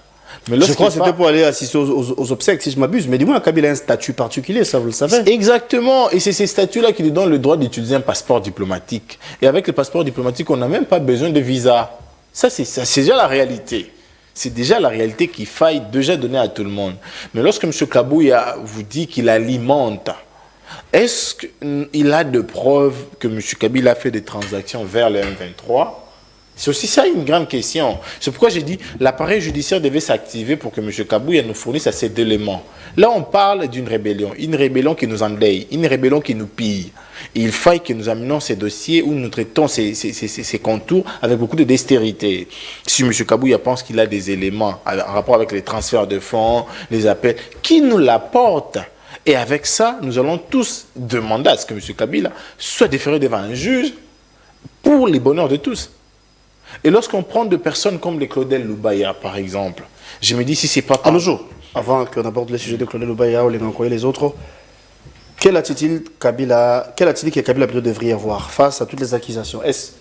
Je crois que c'était pour aller assister aux obsèques, si je m'abuse. Mais du moins, Kabila a un statut particulier, ça vous le savez. Exactement. Et c'est ces statuts-là qui lui donnent le droit d'utiliser un passeport diplomatique. Et avec le passeport diplomatique, on n'a même pas besoin de visa. Ça, c'est déjà la réalité. C'est déjà la réalité qu'il faille déjà donner à tout le monde. Mais lorsque M. Kabouya vous dit qu'il alimente, est-ce qu'il a de preuves que M. Kabila a fait des transactions vers le M23? C'est aussi ça une grande question. C'est pourquoi j'ai dit l'appareil judiciaire devait s'activer pour que M. Kabouya nous fournisse assez d'éléments. Là, on parle d'une rébellion. Une rébellion qui nous endaye, une rébellion qui nous pille. Il faille que nous amenions ces dossiers où nous traitons ces contours avec beaucoup de dextérité. Si M. Kabouya pense qu'il a des éléments en rapport avec les transferts de fonds, les appels, qui nous l'apporte. Et avec ça, nous allons tous demander à ce que M. Kabila soit déféré devant un juge pour les bonheurs de tous. Et lorsqu'on prend de personnes comme les Claudel Loubaya, par exemple, je me dis si c'est pas... À nos jours, avant qu'on aborde le sujet de Claudel Loubaya ou les Gankoye et les autres, quelle attitude que Kabila plutôt devrait avoir face à toutes les accusations? Est-ce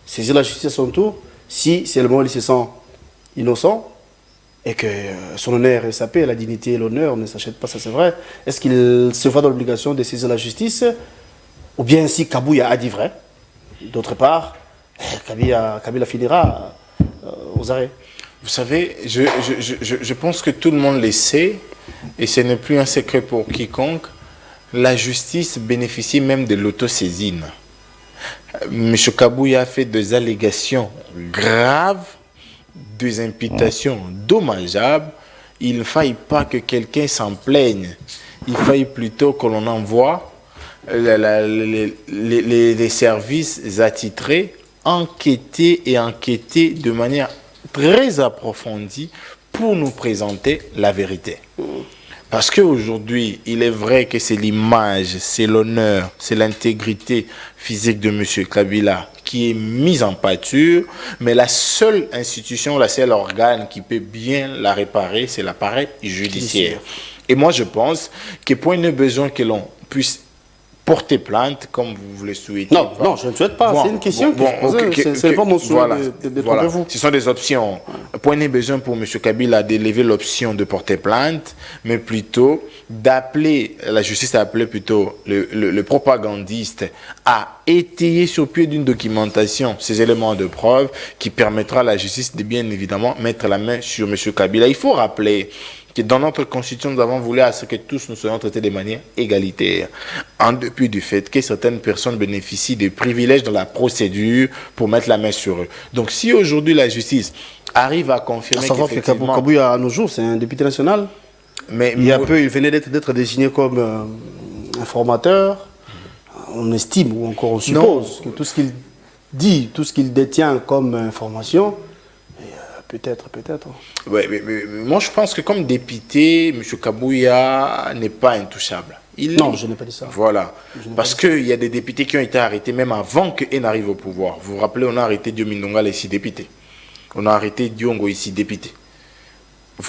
saisir la justice à son tour, si seulement il se sent innocent et que son honneur est sapé, la dignité et l'honneur ne s'achètent pas, ça c'est vrai. Est-ce qu'il se voit dans l'obligation de saisir la justice? Ou bien si Kabouya a dit vrai, d'autre part, Kabila finira aux arrêts? Vous savez, je pense que tout le monde le sait, et ce n'est plus un secret pour quiconque, la justice bénéficie même de l'autosaisine. M. Kabouya a fait des allégations graves, des imputations dommageables. Il ne faille pas que quelqu'un s'en plaigne. Il faille plutôt que l'on envoie les services attitrés enquêter de manière très approfondie pour nous présenter la vérité. Parce qu'aujourd'hui, il est vrai que c'est l'image, c'est l'honneur, c'est l'intégrité physique de M. Kabila qui est mise en pâture, mais la seule institution, la seule organe qui peut bien la réparer, c'est l'appareil judiciaire. Et moi, je pense que point de besoin que l'on puisse porter plainte, comme vous le souhaitez. Non, non, je ne souhaite pas. C'est une question que je pose. C'est pas mon souhait de tromper vous. Ce sont des options. Point n'est besoin pour M. Kabila d'élever l'option de porter plainte, mais plutôt d'appeler, la justice a appelé plutôt le propagandiste à étayer sur pied d'une documentation ces éléments de preuve qui permettra à la justice de bien évidemment mettre la main sur M. Kabila. Il faut rappeler que dans notre constitution, nous avons voulu à ce que tous nous soyons traités de manière égalitaire, en dépit du fait que certaines personnes bénéficient des privilèges dans la procédure pour mettre la main sur eux. Donc si aujourd'hui la justice arrive à confirmer qu'effectivement... Kabouya, à nos jours, c'est un député national. Mais il venait d'être désigné comme informateur. On estime, ou encore on suppose, que tout ce qu'il dit, tout ce qu'il détient comme information... Peut-être. Ouais, mais moi, je pense que comme député, M. Kabouya n'est pas intouchable. Non, je n'ai pas dit ça. Voilà. Parce qu'il y a des députés qui ont été arrêtés même avant qu'il n'arrive au pouvoir. Vous vous rappelez, on a arrêté Diomindonga, ici député. On a arrêté Diongo, ici député.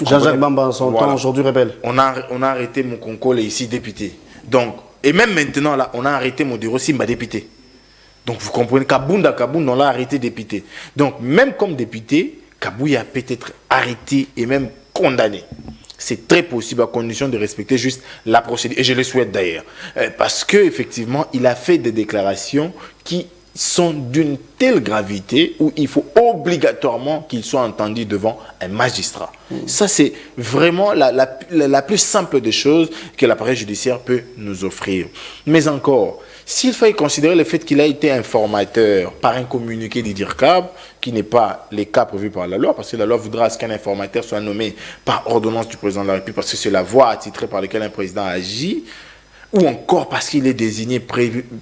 Jean-Jacques Bamba, en son temps, aujourd'hui rebelle. On a arrêté Mokonko, ici député. Donc, et même maintenant, là, on a arrêté Modiro Simba, député. Donc, vous comprenez, Kabounda, on l'a arrêté député. Donc, même comme député, Kabouya peut être arrêté et même condamné. C'est très possible à condition de respecter juste la procédure. Et je le souhaite d'ailleurs. Parce qu'effectivement, il a fait des déclarations qui sont d'une telle gravité où il faut obligatoirement qu'il soit entendu devant un magistrat. Ça, c'est vraiment la plus simple des choses que l'appareil judiciaire peut nous offrir. Mais encore, s'il fallait considérer le fait qu'il a été informateur par un communiqué du DIRCAB, qui n'est pas les cas prévus par la loi, parce que la loi voudra qu'un informateur soit nommé par ordonnance du président de la République, parce que c'est la voie attitrée par laquelle un président agit, ou encore parce qu'il est désigné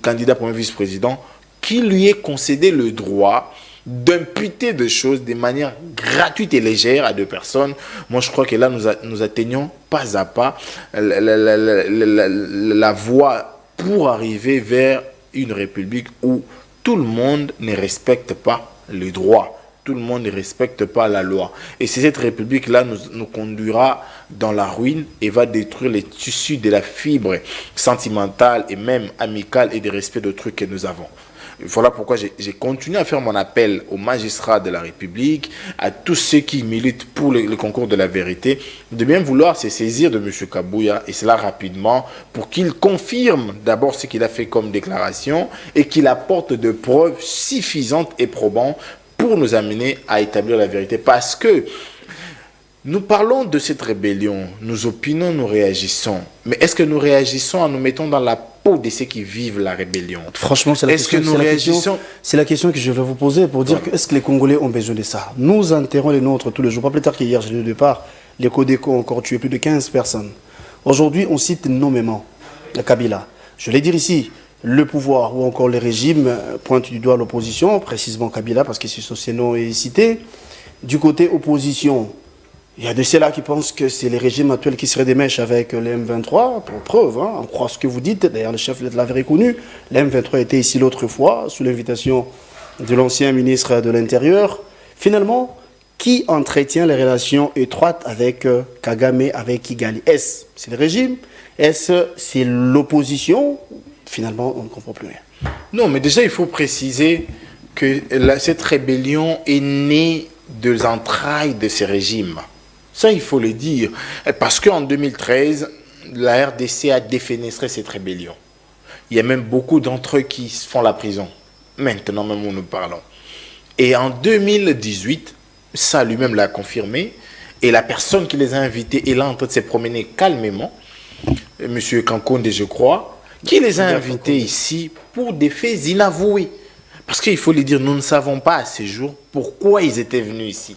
candidat premier vice-président, qui lui est concédé le droit d'imputer des choses de manière gratuite et légère à deux personnes. Moi, je crois que là, nous atteignons pas à pas la voie pour arriver vers une république où tout le monde ne respecte pas le droit, tout le monde ne respecte pas la loi. Et c'est cette république-là nous conduira dans la ruine et va détruire les tissus de la fibre sentimentale et même amicale et de respect d'autrui que nous avons. Voilà pourquoi j'ai continué à faire mon appel aux magistrats de la République, à tous ceux qui militent pour le concours de la vérité, de bien vouloir se saisir de M. Kabouya, et cela rapidement, pour qu'il confirme d'abord ce qu'il a fait comme déclaration et qu'il apporte de preuves suffisantes et probantes pour nous amener à établir la vérité. Parce que nous parlons de cette rébellion, nous opinons, nous réagissons. Mais est-ce que nous réagissons en nous mettant dans la peau de ceux qui vivent la rébellion. Franchement, c'est la, Est-ce que nous réagissons? C'est la question que je vais vous poser pour dire que est-ce que les Congolais ont besoin de ça? Nous enterrons les nôtres tous les jours. Pas plus tard qu'hier, j'ai lu au départ, les Codeco ont encore tué plus de 15 personnes. Aujourd'hui, on cite nommément Kabila. Je vais dire ici, le pouvoir ou encore le régime pointe du doigt l'opposition, précisément Kabila, parce que ce nom est cité. Du côté opposition, il y a de ceux-là qui pensent que c'est les régimes actuels qui seraient des mèches avec les M23, pour preuve, hein, on croit ce que vous dites. D'ailleurs, le chef l'avait reconnu. Les M23 était ici l'autre fois, sous l'invitation de l'ancien ministre de l'Intérieur. Finalement, qui entretient les relations étroites avec Kagame, avec Kigali? Est-ce c'est le régime? Est-ce c'est l'opposition? Finalement, on ne comprend plus rien. Non, mais déjà, il faut préciser que cette rébellion est née des entrailles de ces régimes. Ça, il faut le dire. Parce qu'en 2013, la RDC a défenestré cette rébellion. Il y a même beaucoup d'entre eux qui font la prison. Maintenant, même où nous parlons. Et en 2018, ça lui-même l'a confirmé. Et la personne qui les a invités est là en train de se promener calmement. Monsieur Kankonde, je crois, qui les a invités ici pour des faits inavoués. Parce qu'il faut le dire, nous ne savons pas à ce jour pourquoi ils étaient venus ici.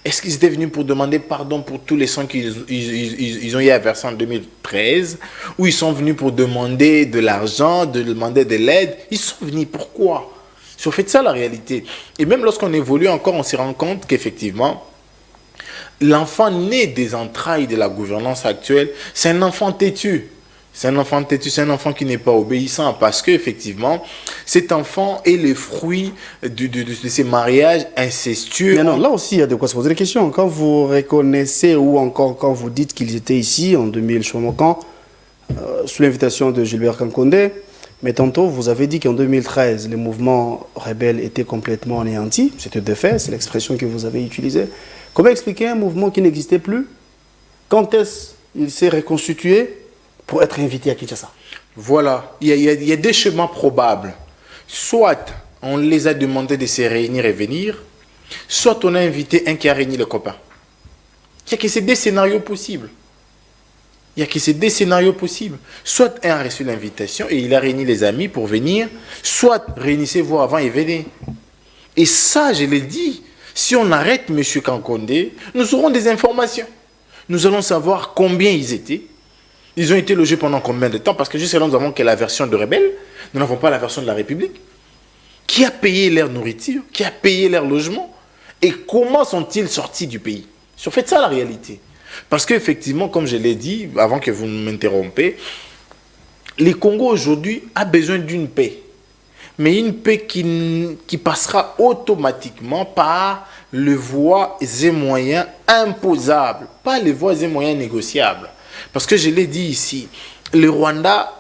Est-ce qu'ils étaient venus pour demander pardon pour tous les sons qu'ils ont eu à verser en 2013? Ou ils sont venus pour demander de l'argent, de demander de l'aide? Ils sont venus pourquoi? C'est au fait de ça la réalité. Et même lorsqu'on évolue encore, on se rend compte qu'effectivement, l'enfant né des entrailles de la gouvernance actuelle, c'est un enfant têtu. C'est un enfant têtu, c'est un enfant qui n'est pas obéissant parce qu'effectivement, cet enfant est le fruit de ces mariages incestueux. Mais non, là aussi, il y a de quoi se poser des questions. Quand vous reconnaissez ou encore quand vous dites qu'ils étaient ici en 2000, je sais pas quand, sous l'invitation de Gilbert Kankonde, mais tantôt, vous avez dit qu'en 2013, les mouvements rebelles étaient complètement anéantis. C'était de fait, c'est l'expression que vous avez utilisée. Comment expliquer un mouvement qui n'existait plus? Quand est-ce qu'il s'est reconstitué pour être invité à Kinshasa? Voilà, il y a des chemins probables. Soit on les a demandé de se réunir et venir, soit on a invité un qui a réuni les copains. Il n'y a que ces deux scénarios possibles. Il n'y a que ces deux scénarios possibles. Soit un a reçu l'invitation et il a réuni les amis pour venir, soit réunissez-vous avant et venez. Et ça, je l'ai dit, si on arrête M. Kankonde, nous aurons des informations. Nous allons savoir combien ils étaient. Ils ont été logés pendant combien de temps? Parce que jusqu'à là, nous avons que la version de rebelles. Nous n'avons pas la version de la République. Qui a payé leur nourriture? Qui a payé leur logement? Et comment sont-ils sortis du pays? C'est en fait ça la réalité. Parce qu'effectivement, comme je l'ai dit, avant que vous m'interrompez, le Congo aujourd'hui a besoin d'une paix. Mais une paix qui passera automatiquement par les voies et moyens imposables, pas les voies et moyens négociables. Parce que je l'ai dit ici, le Rwanda,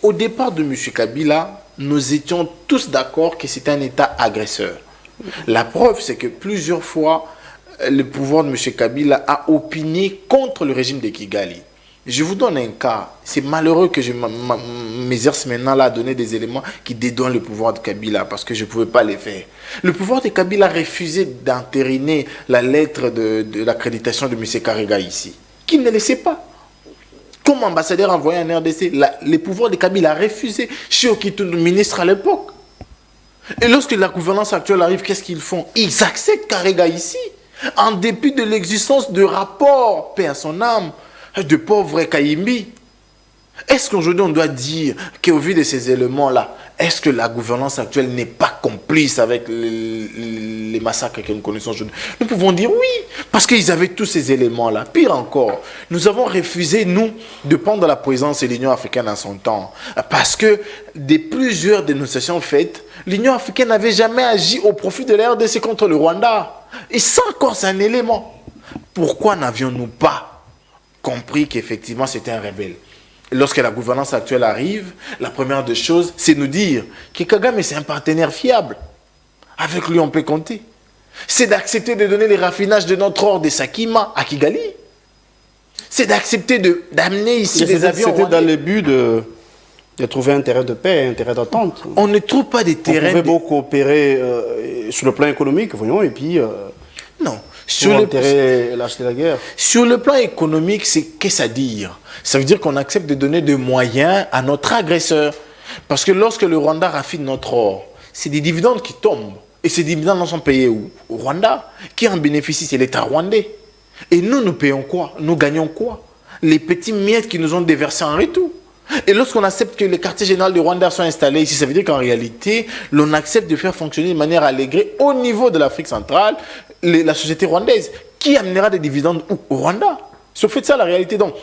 au départ de M. Kabila, nous étions tous d'accord que c'était un État agresseur. La preuve, c'est que plusieurs fois, le pouvoir de M. Kabila a opiné contre le régime de Kigali. Je vous donne un cas. C'est malheureux que je m'exerce maintenant là à donner des éléments qui dédouanent le pouvoir de Kabila parce que je ne pouvais pas les faire. Le pouvoir de Kabila a refusé d'entériner la lettre de l'accréditation de M. Karega ici, qu'il ne laissait pas. Comme ambassadeur envoyé en RDC, le pouvoir de Kabila a refusé. Chiokitou, ministre à l'époque. Et lorsque la gouvernance actuelle arrive, qu'est-ce qu'ils font? Ils acceptent Karega ici, en dépit de l'existence de rapports, paix à son âme, de pauvres Kayimbi. Est-ce qu'aujourd'hui on doit dire qu'au vu de ces éléments-là, est-ce que la gouvernance actuelle n'est pas complice avec les massacres que nous connaissons aujourd'hui? Nous pouvons dire oui, parce qu'ils avaient tous ces éléments-là. Pire encore, nous avons refusé, nous, de prendre la présence de l'Union africaine en son temps. Parce que de plusieurs dénonciations faites, l'Union africaine n'avait jamais agi au profit de la RDC contre le Rwanda. Et ça encore, c'est un élément. Pourquoi n'avions-nous pas compris qu'effectivement c'était un rebelle? Lorsque la gouvernance actuelle arrive, la première des choses, c'est nous dire que Kagame, c'est un partenaire fiable. Avec lui, on peut compter. C'est d'accepter de donner les raffinages de notre or de Sakima à Kigali. C'est d'accepter d'amener ici des avions. C'était dans le but de trouver un terrain de paix, un terrain d'entente. On ne trouve pas des terrains. On pouvait beaucoup coopérer sur le plan économique, voyons, et puis... Non. Sur l'acheter la guerre. Sur le plan économique, qu'est-ce à dire? Ça veut dire qu'on accepte de donner des moyens à notre agresseur. Parce que lorsque le Rwanda raffine notre or, c'est des dividendes qui tombent. Et ces dividendes sont payés où? Au Rwanda. Qui en bénéficie? C'est l'État rwandais. Et nous payons quoi? Nous gagnons quoi? Les petits miettes qui nous ont déversés en retour. Et lorsqu'on accepte que les quartiers généraux du Rwanda sont installés ici, ça veut dire qu'en réalité, l'on accepte de faire fonctionner de manière allégrée au niveau de l'Afrique centrale la société rwandaise. Qui amènera des dividendes où? Au Rwanda. C'est au fait de ça la réalité. Donc,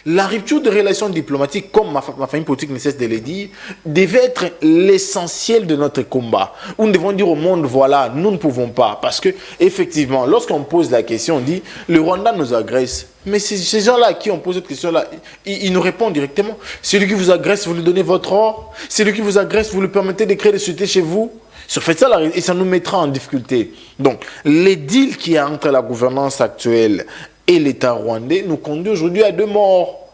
la rupture de relations diplomatiques, comme ma famille politique ne cesse de le dire, devait être l'essentiel de notre combat. Où nous devons dire au monde, voilà, nous ne pouvons pas. Parce que, effectivement, lorsqu'on pose la question, on dit, le Rwanda nous agresse. Mais ces gens-là qui ont posé cette question-là, ils nous répondent directement. Celui qui vous agresse, vous lui donnez votre or. Celui qui vous agresse, vous lui permettez de créer des sociétés chez vous. Ça fait ça, et ça nous mettra en difficulté. Donc, les deals qu'il y a entre la gouvernance actuelle et l'État rwandais nous conduit aujourd'hui à 2 morts.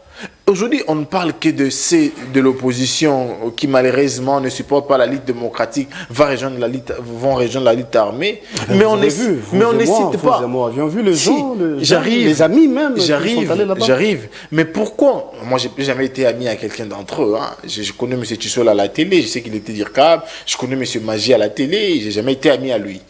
Aujourd'hui, on ne parle que de l'opposition qui malheureusement ne supporte pas la lutte démocratique, vont rejoindre la lutte armée. Mais on ne cite pas. Nous avions vu les gens, j'arrive, les amis même. J'arrive. Mais pourquoi? Moi, je n'ai jamais été ami à quelqu'un d'entre eux. Hein. Je connais M. Tissol à la télé, je sais qu'il était DIRCAB. Je connais M. Magie à la télé, je n'ai jamais été ami à lui.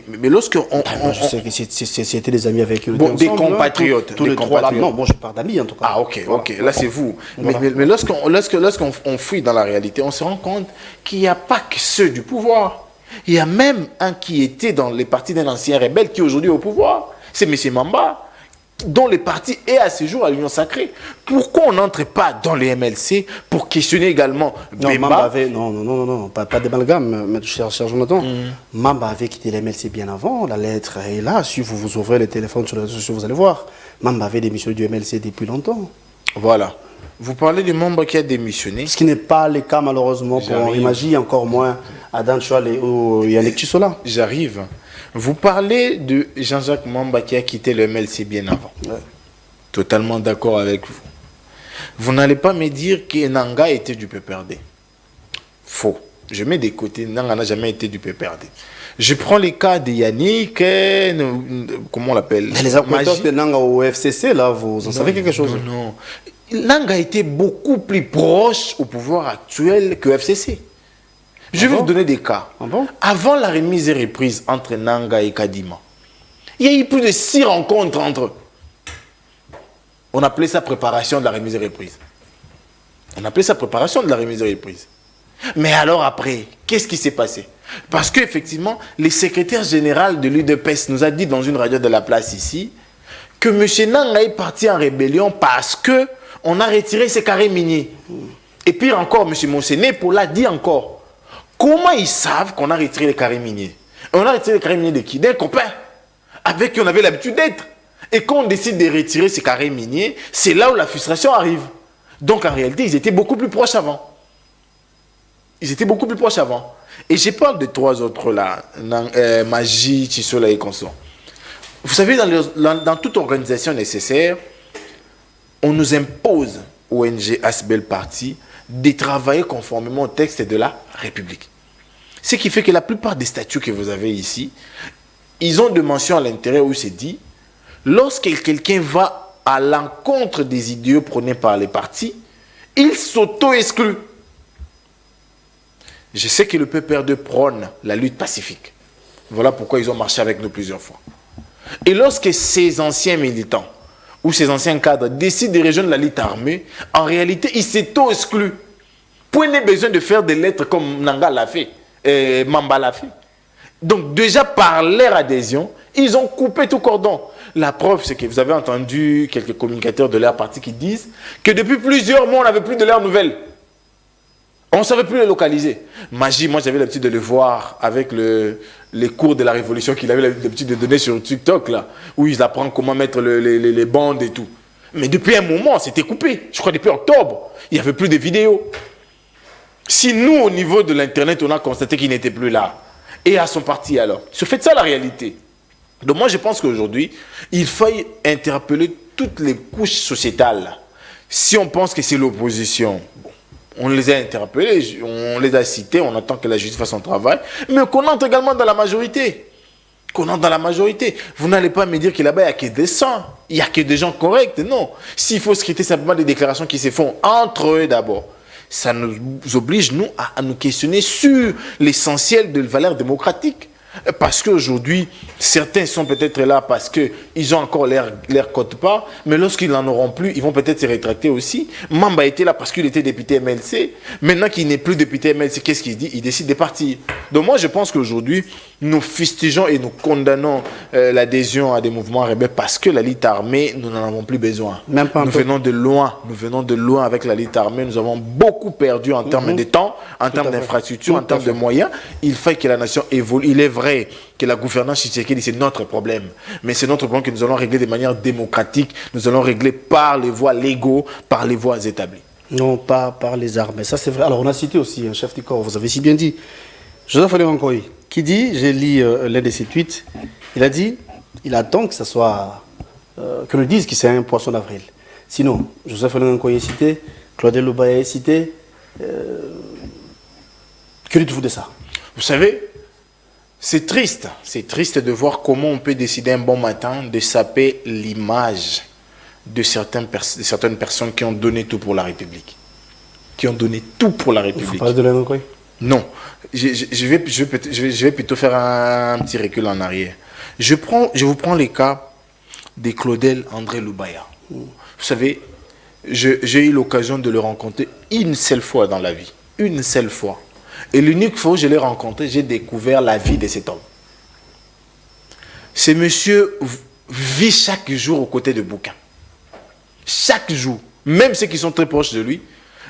Mais lorsque je sais que c'était des amis avec eux. Des compatriotes. Tous les trois là. Non, moi je parle d'amis en tout cas. Ah, ok. Là, c'est vous. Mais lorsqu'on fouille dans la réalité, on se rend compte qu'il n'y a pas que ceux du pouvoir. Il y a même un qui était dans les partis d'un ancien rebelle qui est aujourd'hui au pouvoir. C'est M. Mamba, dont le parti est à ce jour à l'Union sacrée. Pourquoi on n'entre pas dans les MLC pour questionner également Bemba? Non, pas d'amalgame, cher Jonathan. Mamba avait quitté les MLC bien avant, la lettre est là. Si vous ouvrez les téléphones sur les réseaux sociaux, vous allez voir. Mamba avait démissionné du MLC depuis longtemps. Voilà. Vous parlez du membre qui a démissionné. Ce qui n'est pas le cas malheureusement pour Henri Magie, encore moins Adan Choual et Yannick Tissola. J'arrive. Vous parlez de Jean-Jacques Mamba qui a quitté le MLC bien avant. Ouais. Totalement d'accord avec vous. Vous n'allez pas me dire que Nanga était du PPRD. Faux. Je mets des côtés. Nanga n'a jamais été du PPRD. Je prends les cas de Yannick, comment on l'appelle? Les accointances de Nanga au FCC, là, vous en savez quelque chose? Non. Nanga était beaucoup plus proche au pouvoir actuel que FCC. Je vais vous donner des cas. Avant la remise et reprise entre Nanga et Kadima, il y a eu plus de 6 rencontres entre eux. On appelait ça préparation de la remise et reprise. Mais alors après, qu'est-ce qui s'est passé? Parce qu'effectivement, le secrétaire général de l'UDPS nous a dit dans une radio de la place ici que M. Nanga est parti en rébellion parce qu'on a retiré ses carrés miniers. Et pire encore, M. Monsené l'a dit encore. Comment ils savent qu'on a retiré les carrés miniers? On a retiré les carrés miniers de qui? D'un copain avec qui on avait l'habitude d'être. Et quand on décide de retirer ces carrés miniers, c'est là où la frustration arrive. Donc en réalité, ils étaient beaucoup plus proches avant. Et je parle de 3 autres là, Magie, Tissola et consorts. Vous savez, dans toute organisation nécessaire, on nous impose, ONG, Asbel Parti, de travailler conformément au texte de la République. Ce qui fait que la plupart des statuts que vous avez ici, ils ont des mentions à l'intérieur où c'est dit, lorsque quelqu'un va à l'encontre des idéaux prônés par les partis, il s'auto-exclut. Je sais que le PPRD prône la lutte pacifique. Voilà pourquoi ils ont marché avec nous plusieurs fois. Et lorsque ces anciens militants ou ces anciens cadres décident de rejoindre la lutte armée, en réalité, ils s'auto-excluent. Point n'est besoin de faire des lettres comme Nanga l'a fait, Mamba l'a fait. Donc déjà, par leur adhésion, ils ont coupé tout cordon. La preuve, c'est que vous avez entendu quelques communicateurs de leur parti qui disent que depuis plusieurs mois, on n'avait plus de leurs nouvelles. On ne savait plus les localiser. Magie, moi j'avais l'habitude de le voir avec les cours de la Révolution qu'il avait l'habitude de donner sur TikTok, là, où ils apprennent comment mettre les bandes et tout. Mais depuis un moment, c'était coupé. Je crois depuis octobre, il n'y avait plus de vidéos. Si nous, au niveau de l'Internet, on a constaté qu'il n'était plus là, et à son parti alors, c'est fait ça la réalité. Donc moi je pense qu'aujourd'hui, il faut interpeller toutes les couches sociétales. Si on pense que c'est l'opposition, bon, on les a interpellés, on les a cités, on attend que la justice fasse son travail, mais qu'on entre également dans la majorité. qu'on entre dans la majorité. Vous n'allez pas me dire que là-bas, il n'y a que des saints, il n'y a que des gens corrects. Non. S'il faut scruter simplement des déclarations qui se font entre eux d'abord, ça nous oblige, nous, à nous questionner sur l'essentiel de la valeur démocratique. Parce qu'aujourd'hui, certains sont peut-être là parce qu'ils ont encore leur quote-part, mais lorsqu'ils n'en auront plus, ils vont peut-être se rétracter aussi. Mamba était là parce qu'il était député MLC. Maintenant qu'il n'est plus député MLC, qu'est-ce qu'il dit? Il décide de partir. Donc moi, je pense qu'aujourd'hui, nous fustigeons et nous condamnons l'adhésion à des mouvements rebelles parce que la lutte armée, nous n'en avons plus besoin. Même pas nous venons de loin avec la lutte armée. Nous avons beaucoup perdu en termes de temps, en termes d'infrastructures, en termes de moyens. Il faut que la nation évolue. Il est vrai que la gouvernance Tshisekedi, c'est notre problème. Mais c'est notre problème que nous allons régler de manière démocratique. Nous allons régler par les voies légaux, par les voies établies. Non, pas par les armes. Ça, c'est vrai. Alors, on a cité aussi un chef du corps, vous avez si bien dit, Joseph Olengankoy, qui dit, j'ai lu l'un de ses tweets, il a dit, il attend que ça soit, que le dise que c'est un poisson d'avril. Sinon, Joseph Olengankoy est cité, Claudel Lubaya est cité. Que dites-vous de ça? Vous savez, c'est triste de voir comment on peut décider un bon matin de saper l'image de certaines personnes qui ont donné tout pour la République. Qui ont donné tout pour la République. Vous parlez de Olengankoy? Non. Je vais plutôt faire un petit recul en arrière. Je vous prends les cas de Claudel André Lubaya. Vous savez, j'ai eu l'occasion de le rencontrer une seule fois dans la vie. Une seule fois. Et l'unique fois où je l'ai rencontré, j'ai découvert la vie de cet homme. Ce monsieur vit chaque jour aux côtés de bouquins. Chaque jour. Même ceux qui sont très proches de lui,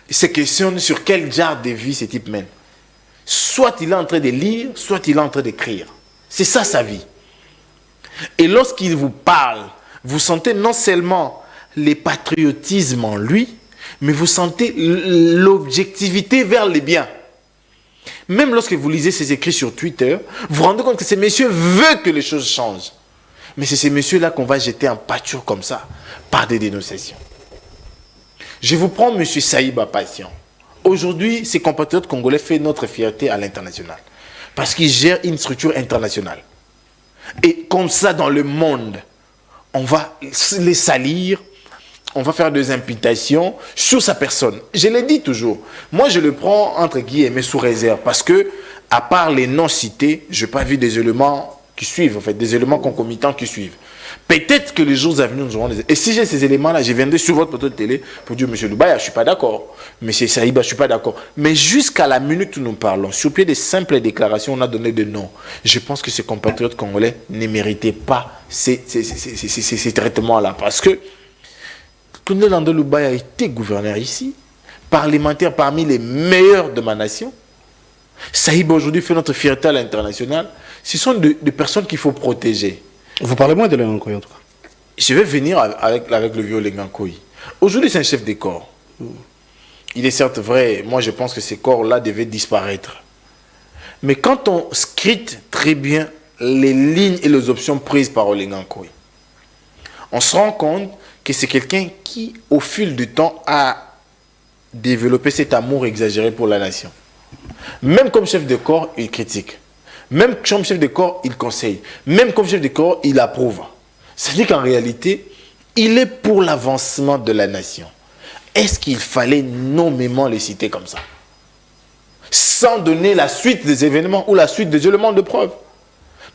se questionnent sur quel genre de vie ce type mène. Soit il est en train de lire, soit il est en train d'écrire. C'est ça sa vie. Et lorsqu'il vous parle, vous sentez non seulement le patriotisme en lui, mais vous sentez l'objectivité vers les biens. Même lorsque vous lisez ses écrits sur Twitter, vous vous rendez compte que ces messieurs veulent que les choses changent. Mais c'est ces messieurs-là qu'on va jeter en pâture comme ça, par des dénonciations. Je vous prends M. Saïba Patient. Aujourd'hui, ces compatriotes congolais font notre fierté à l'international. Parce qu'ils gèrent une structure internationale. Et comme ça, dans le monde, on va les salir, on va faire des imputations sur sa personne. Je l'ai dit toujours. Moi, je le prends entre guillemets sous réserve. Parce que, à part les noms cités, je n'ai pas vu des éléments qui suivent, en fait, des éléments concomitants qui suivent. Peut-être que les jours à venir, nous aurons des... Et si j'ai ces éléments-là, je viendrai sur votre plateau de télé pour dire, M. Lubaya, je ne suis pas d'accord. M. Saïba, je ne suis pas d'accord. Mais jusqu'à la minute où nous parlons, sur pied de simples déclarations, on a donné des noms. Je pense que ces compatriotes congolais ne méritaient pas ces traitements-là. Parce que Claudel André Lubaya a été gouverneur ici, parlementaire parmi les meilleurs de ma nation. Saïba aujourd'hui fait notre fierté à l'international. Ce sont des personnes qu'il faut protéger. Vous parlez moins de Olengankoy en tout cas. Je vais venir avec le vieux Olengankoy. Aujourd'hui, c'est un chef de corps. Il est certes vrai, moi je pense que ces corps-là devaient disparaître. Mais quand on scrute très bien les lignes et les options prises par Olengankoy, on se rend compte que c'est quelqu'un qui, au fil du temps, a développé cet amour exagéré pour la nation. Même comme chef de corps, il critique. Même comme chef de corps, il conseille. Même comme chef de corps, il approuve. C'est-à-dire qu'en réalité, il est pour l'avancement de la nation. Est-ce qu'il fallait nommément les citer comme ça? Sans donner la suite des événements ou la suite des éléments de preuve.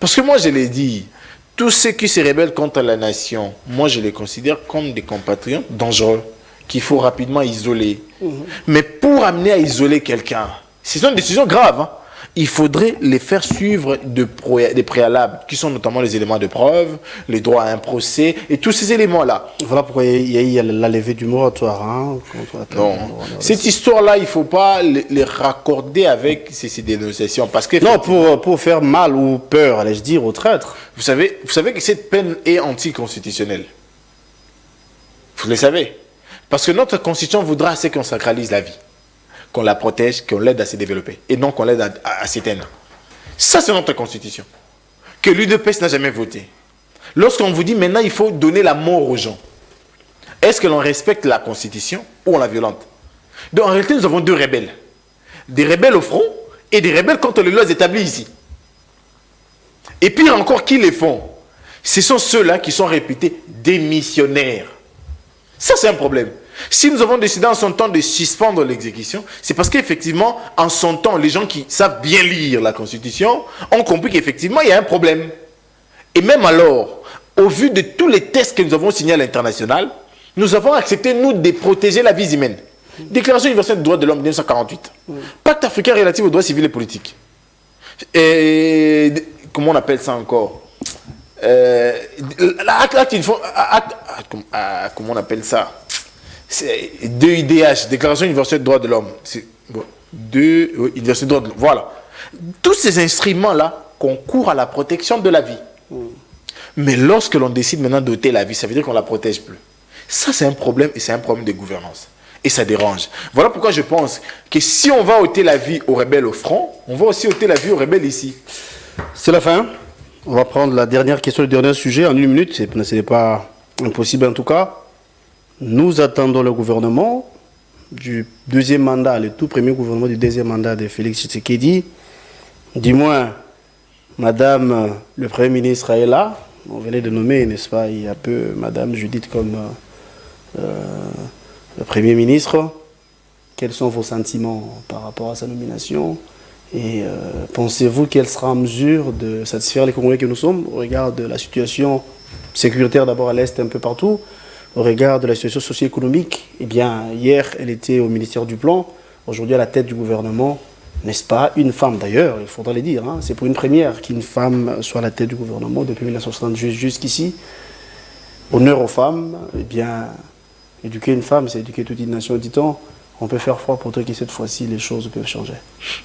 Parce que moi, je l'ai dit, tous ceux qui se rebellent contre la nation, moi, je les considère comme des compatriotes dangereux qu'il faut rapidement isoler. Mais pour amener à isoler quelqu'un, c'est une décision grave, hein. Il faudrait les faire suivre des préalables, qui sont notamment les éléments de preuve, les droits à un procès, et tous ces éléments-là. Voilà pourquoi il y a la levée du moratoire. Hein, non, cette histoire-là, il ne faut pas les raccorder avec ces dénonciations. Parce que, non, pour faire mal ou peur, allais-je dire, aux traîtres. Vous savez que cette peine est anticonstitutionnelle. Vous le savez. Parce que notre constitution voudra assez qu'on sacralise la vie, qu'on la protège, qu'on l'aide à se développer, et non qu'on l'aide à s'éteindre. Ça, c'est notre constitution, que l'UDPS n'a jamais voté. Lorsqu'on vous dit maintenant, il faut donner la mort aux gens, est-ce que l'on respecte la constitution ou on la violente? Donc, en réalité, nous avons deux rebelles. Des rebelles au front et des rebelles contre les lois établies ici. Et pire encore, qui les font? Ce sont ceux-là qui sont réputés démissionnaires. Ça, c'est un problème. Si nous avons décidé en son temps de suspendre l'exécution, c'est parce qu'effectivement, en son temps, les gens qui savent bien lire la Constitution ont compris qu'effectivement, il y a un problème. Et même alors, au vu de tous les tests que nous avons signés à l'international, nous avons accepté, nous, de protéger la vie humaine. Déclaration universelle des droits de l'homme de 1948. Pacte africain relatif aux droits civils et politiques. Et comment on appelle ça encore? Comment on appelle ça? C'est 2IDH, Déclaration universelle des droits de l'homme. Universelle des droits de l'homme. Voilà. Tous ces instruments-là concourent à la protection de la vie. Mais lorsque l'on décide maintenant d'ôter la vie, ça veut dire qu'on ne la protège plus. Ça, c'est un problème et c'est un problème de gouvernance. Et ça dérange. Voilà pourquoi je pense que si on va ôter la vie aux rebelles au front, on va aussi ôter la vie aux rebelles ici. C'est la fin. On va prendre la dernière question, le dernier sujet en 1 minute. Ce n'est pas impossible en tout cas. Nous attendons le gouvernement du deuxième mandat, le tout premier gouvernement du deuxième mandat de Félix Tshisekedi. Du moins, Madame le Premier ministre est là. On venait de nommer, n'est-ce pas, il y a peu Madame Judith comme le Premier ministre. Quels sont vos sentiments par rapport à sa nomination? Et pensez-vous qu'elle sera en mesure de satisfaire les Congolais que nous sommes au regard de la situation sécuritaire d'abord à l'Est, un peu partout, au regard de la situation socio-économique? Eh bien, hier, elle était au ministère du Plan, aujourd'hui à la tête du gouvernement, n'est-ce pas? Une femme d'ailleurs, il faudra le dire, hein, c'est pour une première qu'une femme soit à la tête du gouvernement depuis 1960 jusqu'ici. Honneur aux femmes, eh bien, éduquer une femme, c'est éduquer toute une nation, dit-on. On peut faire froid pour toi que cette fois-ci, les choses peuvent changer.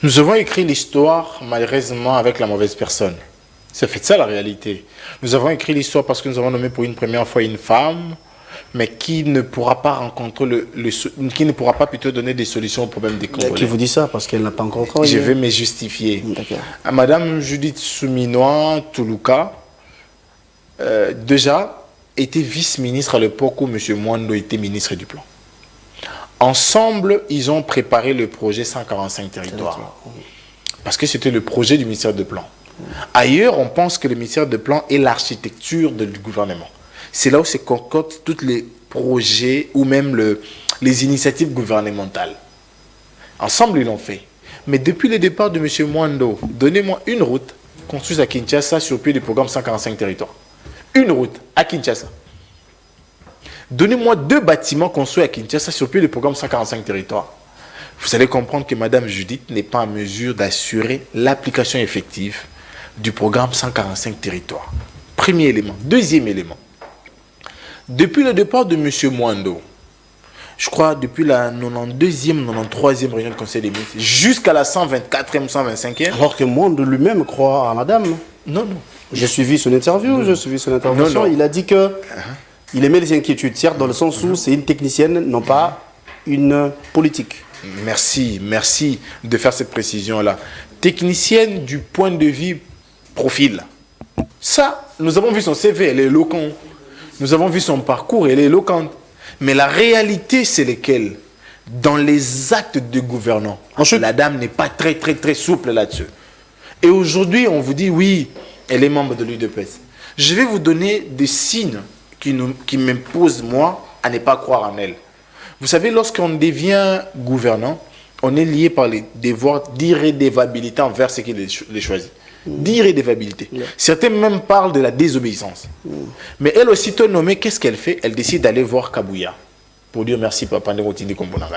Nous avons écrit l'histoire, malheureusement, avec la mauvaise personne. C'est fait ça la réalité. Nous avons écrit l'histoire parce que nous avons nommé pour une première fois une femme, mais qui ne pourra pas rencontrer qui ne pourra pas plutôt donner des solutions aux problèmes des Congolais. Qui vous dit ça? Parce qu'elle n'a pas encore travaillé. Je vais me justifier. D'accord. Madame Judith Souminois Toulouka, déjà, était vice-ministre à l'époque où M. Mwando était ministre du Plan. Ensemble, ils ont préparé le projet 145 territoires. Parce que c'était le projet du ministère de Plan. Ailleurs, on pense que le ministère de Plan est l'architecture du gouvernement. C'est là où se concoctent tous les projets ou même les initiatives gouvernementales. Ensemble, ils l'ont fait. Mais depuis le départ de M. Mwando, donnez-moi une route construite à Kinshasa sur pied du programme 145 territoires. Une route à Kinshasa. Donnez-moi 2 bâtiments construits à Kinshasa sur pied du programme 145 territoires. Vous allez comprendre que Mme Judith n'est pas en mesure d'assurer l'application effective du programme 145 territoires. Premier élément. Deuxième élément. Depuis le départ de M. Mwando, je crois depuis la 92e, 93e réunion du Conseil des ministres, jusqu'à la 124e, 125e. Alors que Mwando lui-même croit à Madame. Non, non. J'ai suivi son interview, j'ai suivi son intervention. Non, non. Il a dit que il aimait les inquiétudes, certes, dans le sens où c'est une technicienne, non pas une politique. Merci, merci de faire cette précision-là. Technicienne du point de vue profil. Ça, nous avons vu son CV, elle est éloquente. Nous avons vu son parcours, elle est éloquente. Mais la réalité, c'est laquelle? Dans les actes de gouvernance, la dame n'est pas très, très, très souple là-dessus. Et aujourd'hui, on vous dit, oui, elle est membre de l'UDPS. Je vais vous donner des signes qui m'imposent, moi, à ne pas croire en elle. Vous savez, lorsqu'on devient gouvernant, on est lié par les devoirs d'irrédévabilité envers ce qui les choisit. D'irrédévabilité. Certains même parlent de la désobéissance. Mais elle, aussitôt nommée, qu'est-ce qu'elle fait? Elle décide d'aller voir Kabouya pour dire merci, papa, Ndengotindi Kombonagai.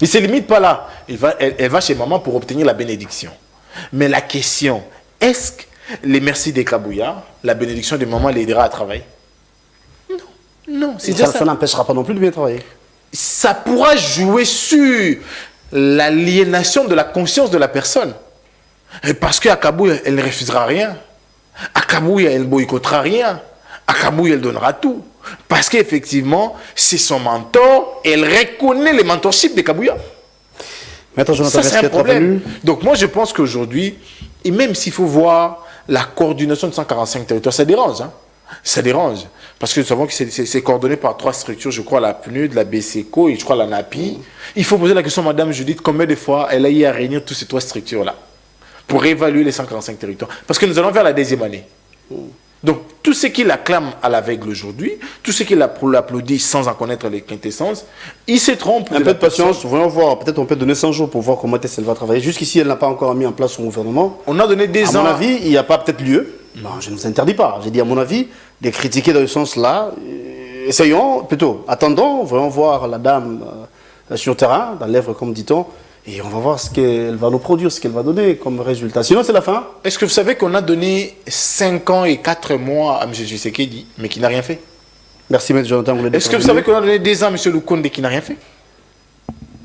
Il ne se limite pas là. Elle va chez maman pour obtenir la bénédiction. Mais la question, est-ce que les merci de Kabouya, la bénédiction de maman l'aidera à travailler? Non, c'est ça. Ça n'empêchera pas non plus de bien travailler. Ça pourra jouer sur l'aliénation de la conscience de la personne. Et parce qu'à Kabouya, elle ne refusera rien. À Kabouya, elle ne boycottera rien. À Kabouya, elle donnera tout. Parce qu'effectivement, c'est son mentor. Elle reconnaît le mentorship de Kabouya. Ça, c'est un problème. Donc moi, je pense qu'aujourd'hui, et même s'il faut voir la coordination de 145 territoires, ça dérange. Hein? Ça dérange. Parce que nous savons que c'est coordonné par 3 structures, je crois la PNUD, la BCECO et je crois la NAPI. Il faut poser la question, Madame Judith, combien de fois elle a eu à réunir toutes ces 3 structures-là? pour évaluer les 145 territoires. Parce que nous allons vers la 2e année. Donc, tout ce qu'il acclame à l'aveugle aujourd'hui, tout ce qu'il applaudit sans en connaître les quintessences, il se trompe. Un peu de patience, voyons voir. Peut-être on peut donner 100 jours pour voir comment elle va travailler. Jusqu'ici, elle n'a pas encore mis en place son gouvernement. On a donné des ans. À mon avis, il n'y a pas peut-être lieu. Non, je ne vous interdis pas. J'ai dit, à mon avis, de critiquer dans ce sens-là. Essayons, plutôt, attendons, voyons voir la dame sur terrain, dans l'œuvre, comme dit-on. Et on va voir ce qu'elle va nous produire, ce qu'elle va donner comme résultat. Sinon, c'est la fin. Est-ce que vous savez qu'on a donné 5 ans et 4 mois à M. Tshisekedi, mais qui n'a rien fait? Merci, M. Jonathan. Est-ce que vous savez qu'on a donné 2 ans à M. Lukonde qui n'a rien fait?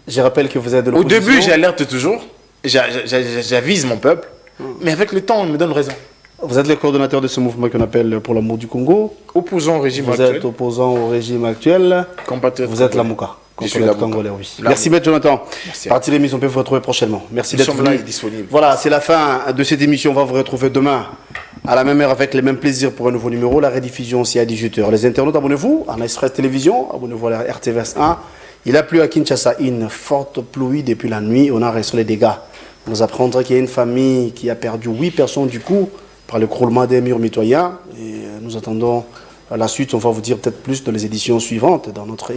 Je rappelle que vous êtes de l'opposition. Au début, l'opposition. j'alerte toujours, j'avise mon peuple, mais avec le temps, on me donne raison. Vous êtes le coordonnateur de ce mouvement qu'on appelle Pour l'amour du Congo. Opposant au régime actuel. Vous êtes opposant au régime actuel. Vous êtes la Mouka. Je suis la Congolais, oui. Merci, M. Jonathan. Partie de l'émission, on peut vous retrouver prochainement. Merci d'être venu. Disponible. Voilà, c'est la fin de cette émission. On va vous retrouver demain à la même heure avec les mêmes plaisirs pour un nouveau numéro. La rediffusion, c'est à 18h. Les internautes, abonnez-vous à Express Télévision. Abonnez-vous à la RTVS 1. Il a plu à Kinshasa, une forte pluie depuis la nuit. On a reçu les dégâts. On nous apprendra qu'il y a une famille qui a perdu 8 personnes du coup par l'écroulement des murs mitoyens. Et nous attendons la suite. On va vous dire peut-être plus dans les éditions suivantes dans notre,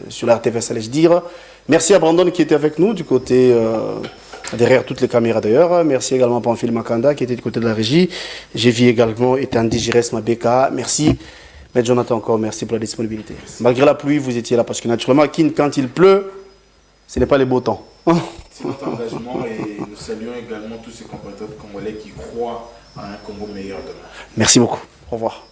sur la RTVS, allais-je dire. Merci à Brandon qui était avec nous du côté derrière toutes les caméras d'ailleurs. Merci également à Pamphile Makanda qui était du côté de la régie. J'ai vu également Etandi Gires Mabeka. Merci. Mais Jonathan encore, merci pour la disponibilité. Merci. Malgré la pluie, vous étiez là parce que naturellement, quand il pleut, ce n'est pas les beaux temps. C'est notre engagement et nous saluons également tous ces compatriotes congolais qui croient à un Congo meilleur demain. Merci beaucoup. Au revoir.